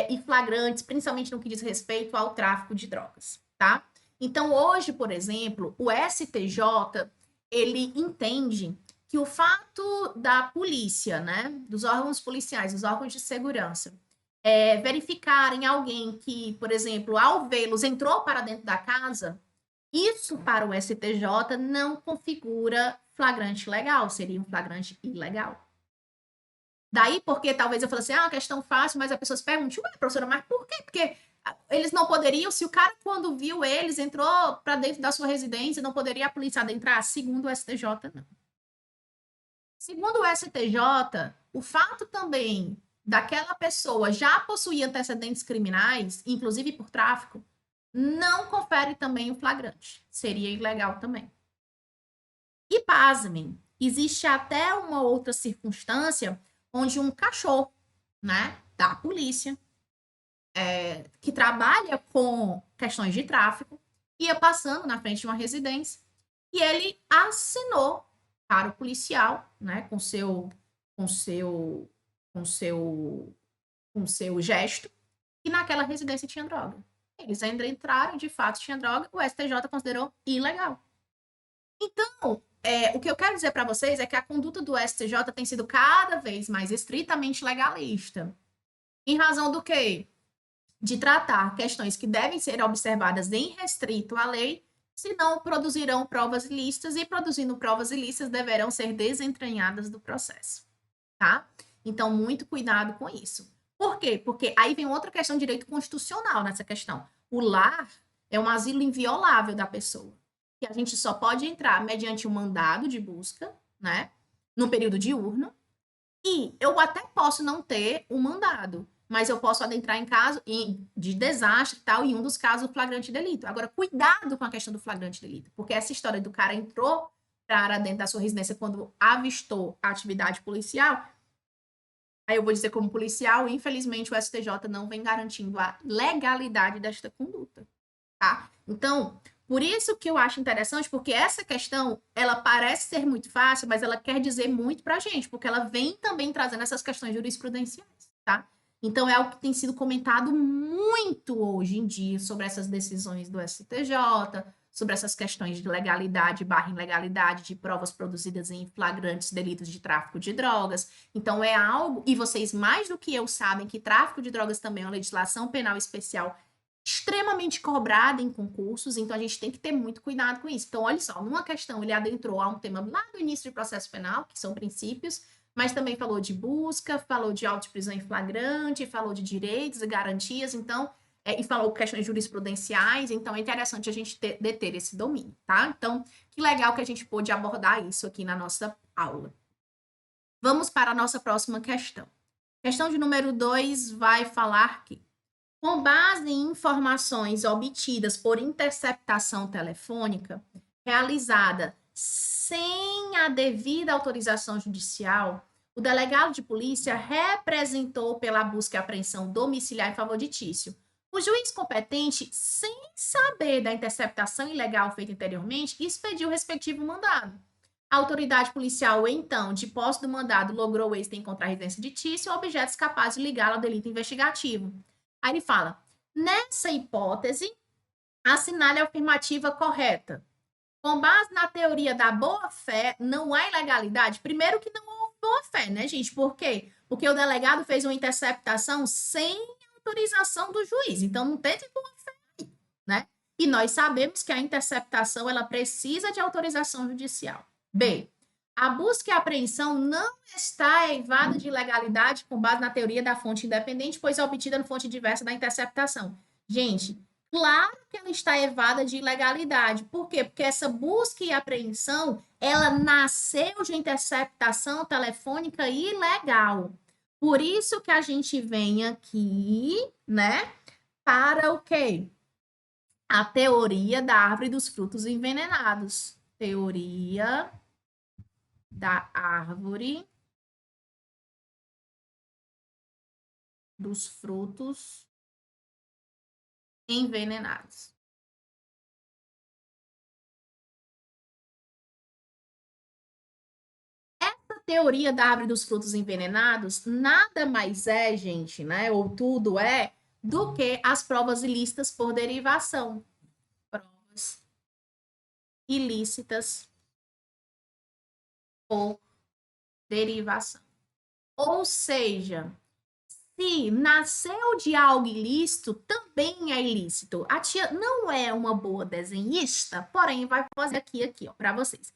B: e flagrantes, principalmente no que diz respeito ao tráfico de drogas, tá? Então, hoje, por exemplo, o STJ, ele entende que o fato da polícia, né, dos órgãos policiais, dos órgãos de segurança, verificarem alguém que, por exemplo, ao vê-los, entrou para dentro da casa, isso para o STJ não configura flagrante legal, seria um flagrante ilegal. Daí, porque talvez eu fale assim, uma questão fácil, mas a pessoa se pergunte, ué, professora, mas por quê? Porque eles não poderiam, se o cara, quando viu eles, entrou para dentro da sua residência, não poderia a polícia adentrar? Segundo o STJ, não. Segundo o STJ, o fato também daquela pessoa já possuir antecedentes criminais, inclusive por tráfico, não confere também o flagrante. Seria ilegal também. E pasmem, existe até uma outra circunstância onde um cachorro, né, da polícia, que trabalha com questões de tráfico, ia passando na frente de uma residência e ele assinou para o policial, né, com seu, com seu, com seu gesto, que naquela residência tinha droga. Eles ainda entraram, de fato tinha droga, o STJ considerou ilegal. Então, o que eu quero dizer para vocês é que a conduta do STJ tem sido cada vez mais estritamente legalista. Em razão do quê? De tratar questões que devem ser observadas em restrito à lei, senão produzirão provas ilícitas e, produzindo provas ilícitas, deverão ser desentranhadas do processo, tá? Então, muito cuidado com isso. Por quê? Porque aí vem outra questão de direito constitucional nessa questão. O lar é um asilo inviolável da pessoa, que a gente só pode entrar mediante um mandado de busca, né? No período diurno, e eu até posso não ter um mandado, mas eu posso adentrar em caso de desastre e tal, em um dos casos, o flagrante delito. Agora, cuidado com a questão do flagrante delito, porque essa história do cara entrou para dentro da sua residência quando avistou a atividade policial, aí eu vou dizer como policial, infelizmente o STJ não vem garantindo a legalidade desta conduta, tá? Então, por isso que eu acho interessante, porque essa questão, ela parece ser muito fácil, mas ela quer dizer muito para a gente, porque ela vem também trazendo essas questões jurisprudenciais, tá? Então, é algo que tem sido comentado muito hoje em dia sobre essas decisões do STJ, sobre essas questões de legalidade barra ilegalidade de provas produzidas em flagrantes delitos de tráfico de drogas. Então, é algo, e vocês mais do que eu sabem que tráfico de drogas também é uma legislação penal especial extremamente cobrada em concursos, então a gente tem que ter muito cuidado com isso. Então, olha só, numa questão ele adentrou a um tema lá do início do processo penal, que são princípios, mas também falou de busca, falou de auto de prisão em flagrante, falou de direitos e garantias, então, e falou questões jurisprudenciais, então é interessante a gente deter esse domínio, tá? Então, que legal que a gente pôde abordar isso aqui na nossa aula. Vamos para a nossa próxima questão. Questão de número 2 vai falar que com base em informações obtidas por interceptação telefônica, realizada sem a devida autorização judicial, o delegado de polícia representou pela busca e apreensão domiciliar em favor de Tício. O juiz competente, sem saber da interceptação ilegal feita anteriormente, expediu o respectivo mandado. A autoridade policial, então, de posse do mandado, logrou êxito em encontrar a residência de Tício, objetos capazes de ligá-lo ao delito investigativo. Aí ele fala: nessa hipótese, assinale a afirmativa correta. Com base na teoria da boa-fé, não há ilegalidade. Primeiro que não houve boa-fé, né, gente? Por quê? Porque o delegado fez uma interceptação sem autorização do juiz. Então, não teve boa-fé, né? E nós sabemos que a interceptação, ela precisa de autorização judicial. B. A busca e a apreensão não está eivada de ilegalidade com base na teoria da fonte independente, pois é obtida no fonte diversa da interceptação. Gente, claro que ela está evada de ilegalidade. Por quê? Porque essa busca e apreensão, ela nasceu de interceptação telefônica ilegal. Por isso que a gente vem aqui, né, para o quê? A teoria da árvore dos frutos envenenados. Teoria da árvore dos frutos envenenados. Essa teoria da árvore dos frutos envenenados nada mais é, gente, né? Ou tudo é, do que as provas ilícitas por derivação. Provas ilícitas por derivação. Ou seja, se nasceu de algo ilícito, também é ilícito. A tia não é uma boa desenhista, porém vai fazer aqui, ó, para vocês.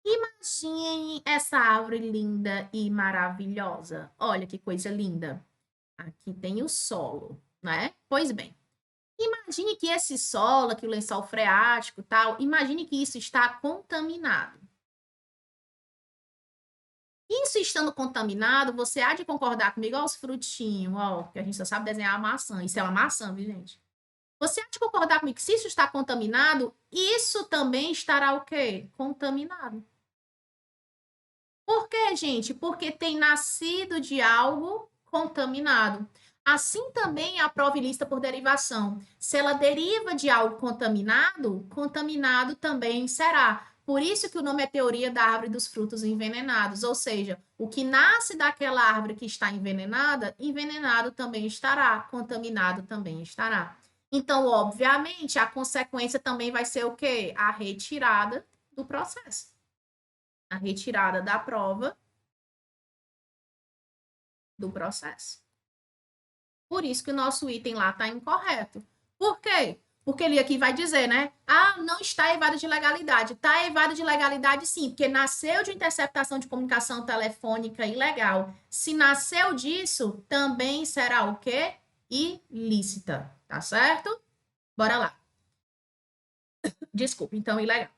B: Imaginem essa árvore linda e maravilhosa. Olha que coisa linda. Aqui tem o solo, né? Pois bem, imagine que esse solo, aqui o lençol freático, tal, imagine que isso está contaminado. Isso estando contaminado, você há de concordar comigo, ó, os frutinhos, ó, que a gente só sabe desenhar a maçã. Isso é uma maçã, viu, gente? Você há de concordar comigo que se isso está contaminado, isso também estará o quê? Contaminado. Por quê, gente? Porque tem nascido de algo contaminado. Assim também a prova ilícita por derivação. Se ela deriva de algo contaminado, contaminado também será. Por isso que o nome é teoria da árvore dos frutos envenenados. Ou seja, o que nasce daquela árvore que está envenenada, envenenado também estará, contaminado também estará. Então, obviamente, a consequência também vai ser o quê? A retirada do processo. A retirada da prova do processo. Por isso que o nosso item lá está incorreto. Por quê? Porque ele aqui vai dizer, né? Ah, não está evado de legalidade. Está evado de legalidade, sim, porque nasceu de interceptação de comunicação telefônica ilegal. Se nasceu disso, também será o quê? Ilícita. Tá certo? Bora lá. Desculpa, então, ilegal.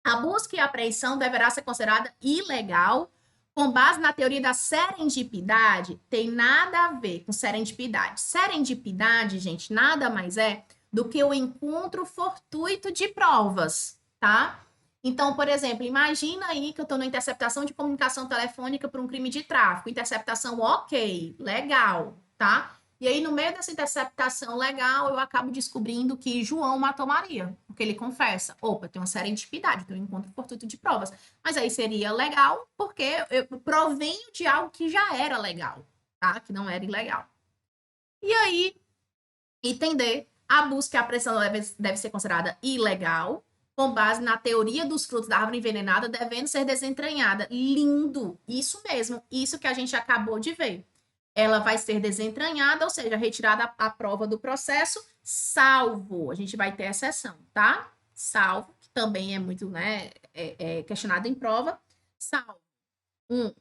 B: A busca e a apreensão deverá ser considerada ilegal com base na teoria da serendipidade. Tem nada a ver com serendipidade. Serendipidade, gente, nada mais é do que o encontro fortuito de provas, tá? Então, por exemplo, imagina aí que eu estou na interceptação de comunicação telefônica por um crime de tráfico. Interceptação, ok, legal, tá? E aí, no meio dessa interceptação legal, eu acabo descobrindo que João matou Maria, porque ele confessa. Opa, tem uma serendipidade, tem um encontro fortuito de provas. Mas aí seria legal, porque eu provenho de algo que já era legal, tá? Que não era ilegal. E aí, entender, a busca e a apreensão deve ser considerada ilegal, com base na teoria dos frutos da árvore envenenada, devendo ser desentranhada. Lindo! Isso mesmo, isso que a gente acabou de ver. Ela vai ser desentranhada, ou seja, retirada a prova do processo, salvo, a gente vai ter exceção, tá? Salvo, que também é muito, né, questionado em prova, salvo um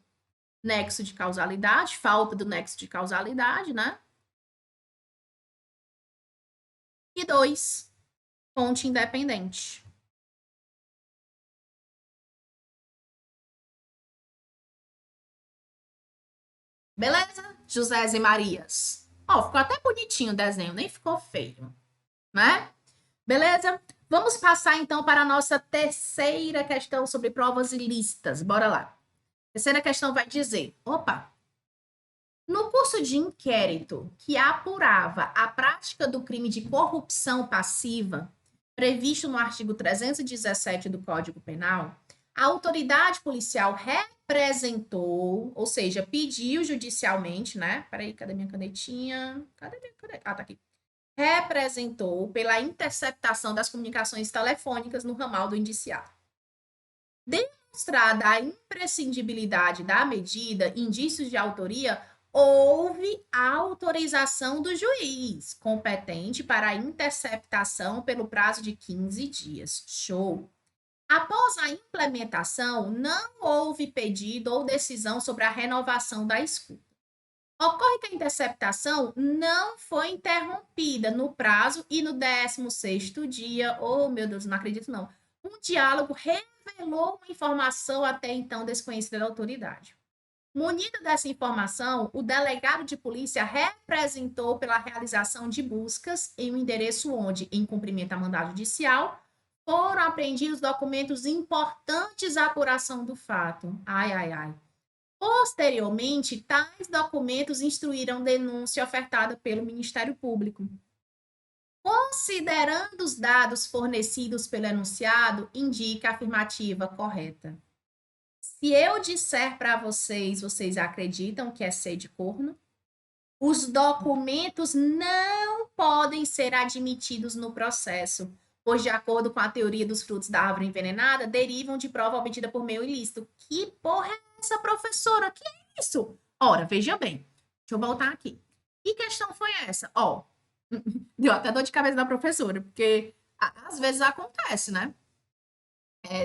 B: nexo de causalidade, falta do nexo de causalidade, né? E dois, fonte independente. Beleza? José e Marias. Ó, ficou até bonitinho o desenho, nem ficou feio, né? Beleza? Vamos passar então para a nossa terceira questão sobre provas ilícitas. Bora lá. Terceira questão vai dizer: opa, no curso de inquérito que apurava a prática do crime de corrupção passiva, previsto no artigo 317 do Código Penal, a autoridade policial representou, ou seja, pediu judicialmente, né? Peraí, cadê minha canetinha? Cadê minha caneta? Ah, tá aqui. Representou pela interceptação das comunicações telefônicas no ramal do indiciado. Demonstrada a imprescindibilidade da medida, indícios de autoria, houve autorização do juiz competente para a interceptação pelo prazo de 15 dias. Show! Após a implementação, não houve pedido ou decisão sobre a renovação da escuta. Ocorre que a interceptação não foi interrompida no prazo e no 16º dia, oh meu Deus, não acredito não, um diálogo revelou uma informação até então desconhecida da autoridade. Munido dessa informação, o delegado de polícia representou pela realização de buscas em um endereço onde, em cumprimento a mandado judicial, foram apreendidos documentos importantes à apuração do fato. Ai, ai, ai. Posteriormente, tais documentos instruíram denúncia ofertada pelo Ministério Público. Considerando os dados fornecidos pelo enunciado, indica a afirmativa correta. Se eu disser para vocês, vocês acreditam que é ser de corno? Os documentos não podem ser admitidos no processo, pois, de acordo com a teoria dos frutos da árvore envenenada, derivam de prova obtida por meio ilícito. Que porra é essa, professora? Que é isso? Ora, veja bem. Deixa eu voltar aqui. Que questão foi essa? Ó, deu até dor de cabeça da professora, porque às vezes acontece, né?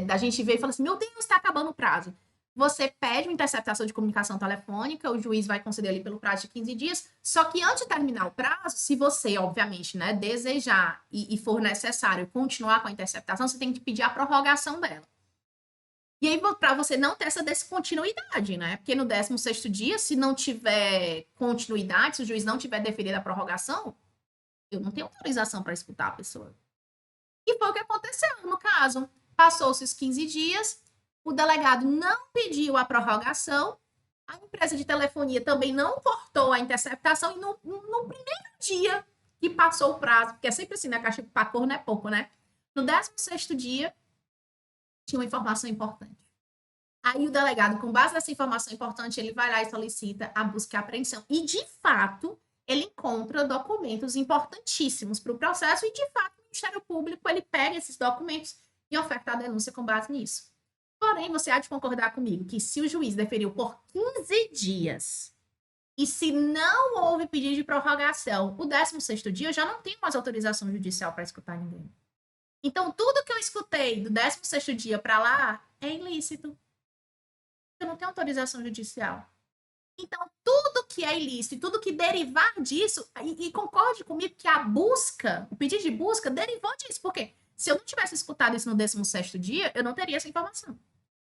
B: Da gente ver e falar assim, meu Deus, está acabando o prazo. Você pede uma interceptação de comunicação telefônica, o juiz vai conceder ali pelo prazo de 15 dias, só que antes de terminar o prazo, se você, obviamente, né, desejar e for necessário continuar com a interceptação, você tem que pedir a prorrogação dela. E aí, para você não ter essa descontinuidade, né? Porque no 16º dia, se não tiver continuidade, se o juiz não tiver deferido a prorrogação, eu não tenho autorização para escutar a pessoa. E foi o que aconteceu no caso. Passou-se os 15 dias, o delegado não pediu a prorrogação, a empresa de telefonia também não cortou a interceptação, e no primeiro dia que passou o prazo, porque é sempre assim, né? Caixa para corno é pouco, né? No 16º dia, tinha uma informação importante. Aí o delegado, com base nessa informação importante, ele vai lá e solicita a busca e a apreensão. E, de fato, ele encontra documentos importantíssimos para o processo e, de fato, o Ministério Público, ele pega esses documentos e oferta a denúncia com base nisso. Porém, você há de concordar comigo que se o juiz deferiu por 15 dias e se não houve pedido de prorrogação, o 16º dia eu já não tenho mais autorização judicial para escutar ninguém. Então, tudo que eu escutei do 16º dia para lá é ilícito. Eu não tenho autorização judicial. Então, tudo que é ilícito, tudo que derivar disso, e concorde comigo que a busca, o pedido de busca derivou disso. Por quê? Se eu não tivesse escutado isso no 16º dia, eu não teria essa informação.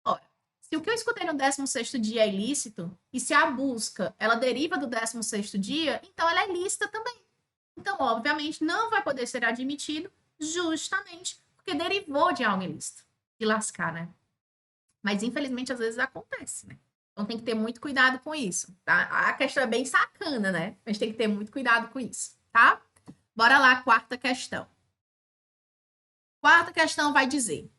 B: Ora, se o que eu escutei no 16º dia é ilícito, e se a busca, ela deriva do 16º dia, então ela é ilícita também. Então, obviamente, não vai poder ser admitido justamente porque derivou de algo ilícito. De lascar, né? Mas, infelizmente, às vezes acontece, né? Então, tem que ter muito cuidado com isso, tá? A questão é bem sacana, né? Mas tem que ter muito cuidado com isso, tá? Bora lá, quarta questão. Quarta questão vai dizer: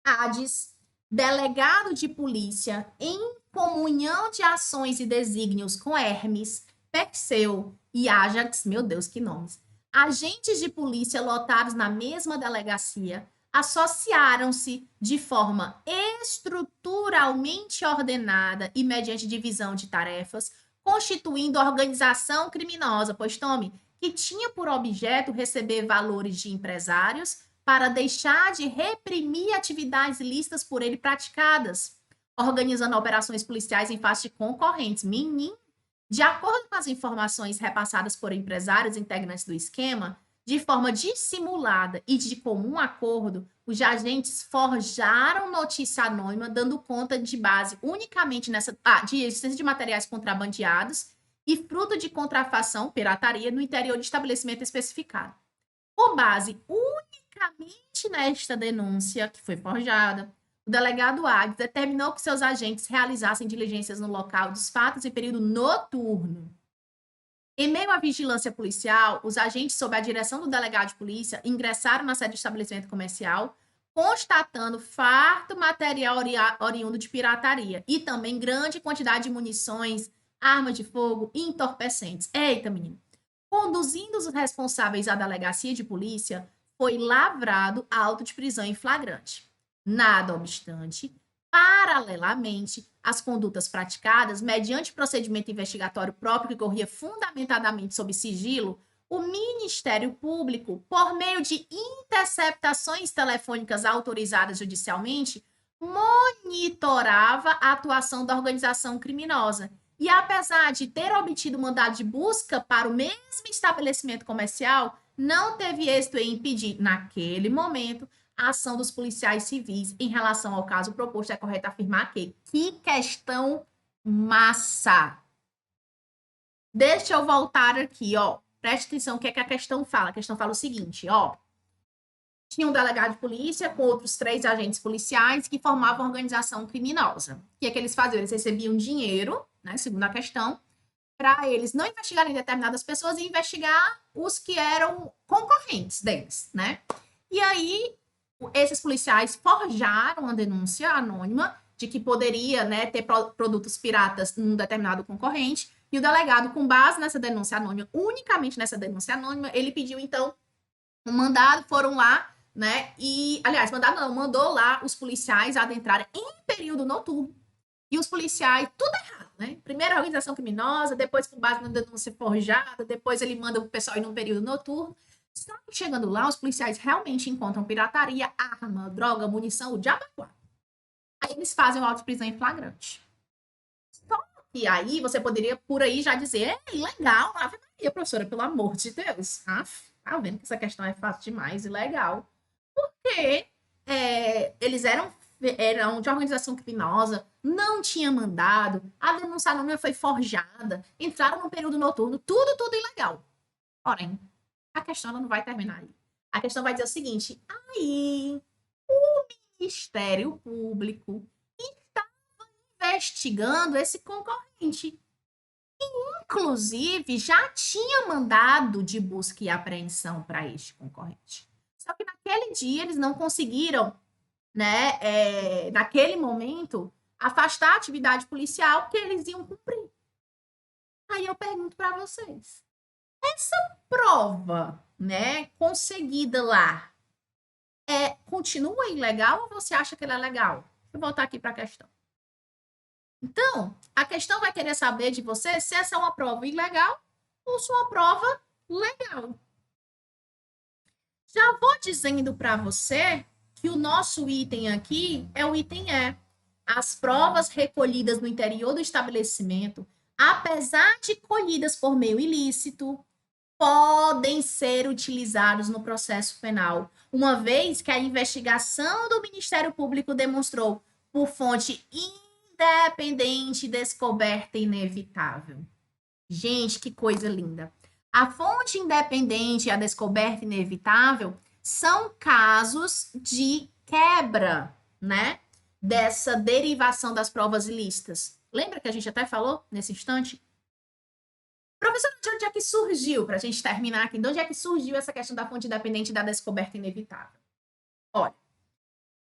B: Hades, delegado de polícia, em comunhão de ações e desígnios com Hermes, Perseu e Ajax, meu Deus, que nomes, agentes de polícia lotados na mesma delegacia, associaram-se de forma estruturalmente ordenada e mediante divisão de tarefas, constituindo organização criminosa, pois tome, que tinha por objeto receber valores de empresários para deixar de reprimir atividades ilícitas por ele praticadas, organizando operações policiais em face de concorrentes. Menino, de acordo com as informações repassadas por empresários integrantes do esquema, de forma dissimulada e de comum acordo, os agentes forjaram notícia anônima, dando conta de base unicamente de existência de materiais contrabandeados e fruto de contrafação, pirataria, no interior de estabelecimento especificado. Com base unicamente nesta denúncia, que foi forjada, o delegado Hades determinou que seus agentes realizassem diligências no local dos fatos em período noturno. Em meio à vigilância policial, os agentes, sob a direção do delegado de polícia, ingressaram na sede do estabelecimento comercial, constatando farto material oriundo de pirataria e também grande quantidade de munições, armas de fogo e entorpecentes. Eita, menino! Conduzindo os responsáveis à delegacia de polícia, foi lavrado auto de prisão em flagrante. Nada obstante, paralelamente às condutas praticadas, mediante procedimento investigatório próprio que corria fundamentadamente sob sigilo, o Ministério Público, por meio de interceptações telefônicas autorizadas judicialmente, monitorava a atuação da organização criminosa. E apesar de ter obtido mandado de busca para o mesmo estabelecimento comercial, não teve êxito em impedir, naquele momento, a ação dos policiais civis em relação ao caso proposto. É correto afirmar que questão massa. Deixa eu voltar aqui, ó. Preste atenção o que é que a questão fala. A questão fala o seguinte, ó. Tinha um delegado de polícia com outros 3 agentes policiais que formavam organização criminosa. O que é que eles faziam? Eles recebiam dinheiro, né, segundo a questão, para eles não investigarem determinadas pessoas e investigar os que eram concorrentes deles, né? E aí, esses policiais forjaram uma denúncia anônima de que poderia, né, ter produtos piratas num determinado concorrente, e o delegado, com base nessa denúncia anônima, unicamente nessa denúncia anônima, ele pediu, então, um mandado, foram lá, né, e, aliás, mandado não, mandou lá os policiais adentrarem em período noturno, e os policiais, tudo errado, né, primeiro a organização criminosa, depois com base na denúncia forjada, depois ele manda o pessoal ir num período noturno. Só que chegando lá, os policiais realmente encontram pirataria, arma, droga, munição, o diabo é quatro. Aí eles fazem o auto de prisão em flagrante. Só que aí você poderia por aí já dizer, legal, Ave Maria, professora, pelo amor de Deus. Tá vendo que essa questão é fácil demais e legal. Porque eles eram de organização criminosa, não tinha mandado, a denúncia anônima foi forjada, entraram no período noturno, tudo ilegal. Porém, a questão ela não vai terminar aí. A questão vai dizer o seguinte, aí o Ministério Público estava investigando esse concorrente. Inclusive, já tinha mandado de busca e apreensão para este concorrente. Só que naquele dia eles não conseguiram, né, naquele momento, afastar a atividade policial que eles iam cumprir. Aí eu pergunto para vocês, essa prova, né, conseguida lá, continua ilegal ou você acha que ela é legal? Deixa eu voltar aqui para a questão. Então, a questão vai querer saber de você se essa é uma prova ilegal ou se é uma prova legal. Já vou dizendo para você que o nosso item aqui é o item E. As provas recolhidas no interior do estabelecimento, apesar de colhidas por meio ilícito, podem ser utilizados no processo penal, uma vez que a investigação do Ministério Público demonstrou, por fonte independente, descoberta inevitável. Gente, que coisa linda. A fonte independente e a descoberta inevitável são casos de quebra, né? Dessa derivação das provas ilícitas. Lembra que a gente até falou nesse instante? Professor, de onde é que surgiu, para a gente terminar aqui, de onde é que surgiu essa questão da fonte independente e da descoberta inevitável? Olha,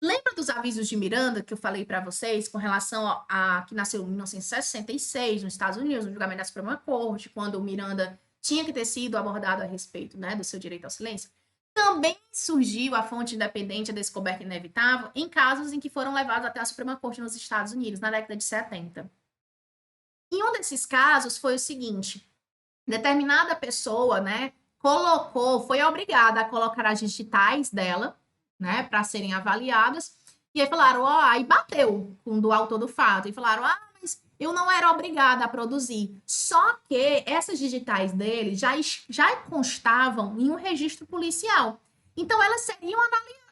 B: lembra dos avisos de Miranda que eu falei para vocês com relação a que nasceu em 1966 nos Estados Unidos, no julgamento da Suprema Corte, quando o Miranda tinha que ter sido abordado a respeito, né, do seu direito ao silêncio? Também surgiu a fonte independente, a descoberta inevitável, em casos em que foram levados até a Suprema Corte nos Estados Unidos, na década de 70. E um desses casos foi o seguinte: determinada pessoa, né, foi obrigada a colocar as digitais dela, né, para serem avaliadas, e aí falaram, aí bateu com o autor do fato, e falaram, mas eu não era obrigada a produzir. Só que essas digitais dele já constavam em um registro policial. Então, elas seriam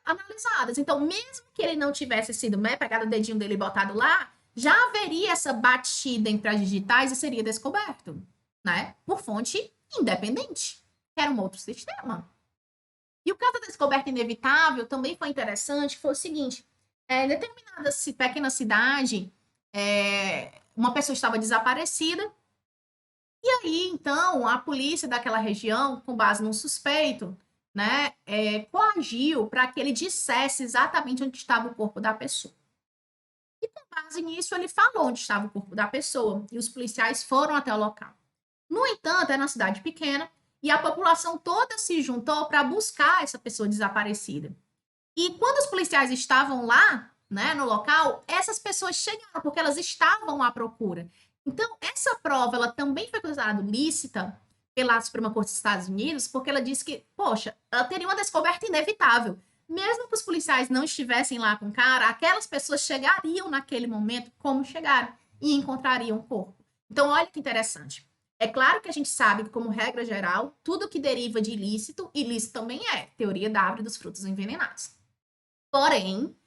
B: analisadas. Então, mesmo que ele não tivesse sido, né, pegado o dedinho dele e botado lá, já haveria essa batida entre as digitais e seria descoberto, né? Por fonte independente. Era um outro sistema. E o caso da descoberta inevitável também foi interessante, foi o seguinte, em determinada pequena cidade, uma pessoa estava desaparecida, e aí, então, a polícia daquela região, com base num suspeito, né, coagiu para que ele dissesse exatamente onde estava o corpo da pessoa. E com base nisso, ele falou onde estava o corpo da pessoa, e os policiais foram até o local. No entanto, é uma cidade pequena e a população toda se juntou para buscar essa pessoa desaparecida. E quando os policiais estavam lá, né, no local, essas pessoas chegaram porque elas estavam à procura. Então, essa prova ela também foi considerada lícita pela Suprema Corte dos Estados Unidos, porque ela disse que, poxa, ela teria uma descoberta inevitável. Mesmo que os policiais não estivessem lá com o cara, aquelas pessoas chegariam naquele momento como chegaram e encontrariam o corpo. Então, olha que interessante. É claro que a gente sabe que, como regra geral, tudo que deriva de ilícito, ilícito também é. Teoria da árvore dos frutos envenenados. Porém,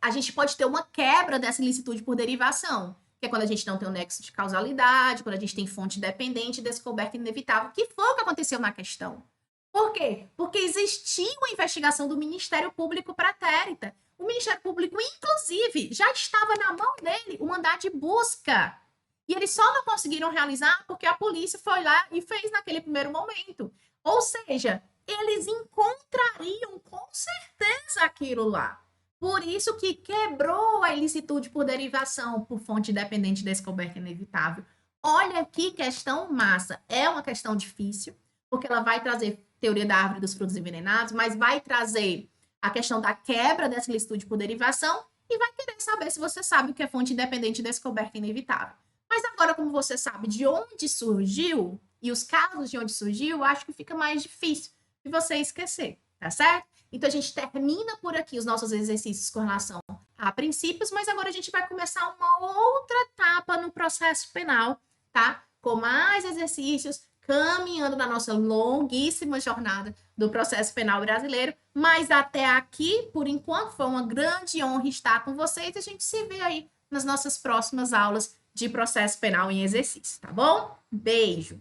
B: a gente pode ter uma quebra dessa ilicitude por derivação, que é quando a gente não tem um nexo de causalidade, quando a gente tem fonte dependente, descoberta inevitável, que foi o que aconteceu na questão. Por quê? Porque existia uma investigação do Ministério Público pretérita. O Ministério Público, inclusive, já estava na mão dele o mandado de busca. E eles só não conseguiram realizar porque a polícia foi lá e fez naquele primeiro momento. Ou seja, eles encontrariam com certeza aquilo lá. Por isso que quebrou a ilicitude por derivação por fonte dependente descoberta inevitável. Olha que questão massa. É uma questão difícil, porque ela vai trazer teoria da árvore dos frutos envenenados, mas vai trazer a questão da quebra dessa ilicitude por derivação e vai querer saber se você sabe o que é fonte independente descoberta inevitável. Mas agora, como você sabe de onde surgiu e os casos de onde surgiu, acho que fica mais difícil de você esquecer, tá certo? Então, a gente termina por aqui os nossos exercícios com relação a princípios, mas agora a gente vai começar uma outra etapa no processo penal, tá? Com mais exercícios, caminhando na nossa longuíssima jornada do processo penal brasileiro. Mas até aqui, por enquanto, foi uma grande honra estar com vocês. A gente se vê aí nas nossas próximas aulas de processo penal em exercício, tá bom? Beijo!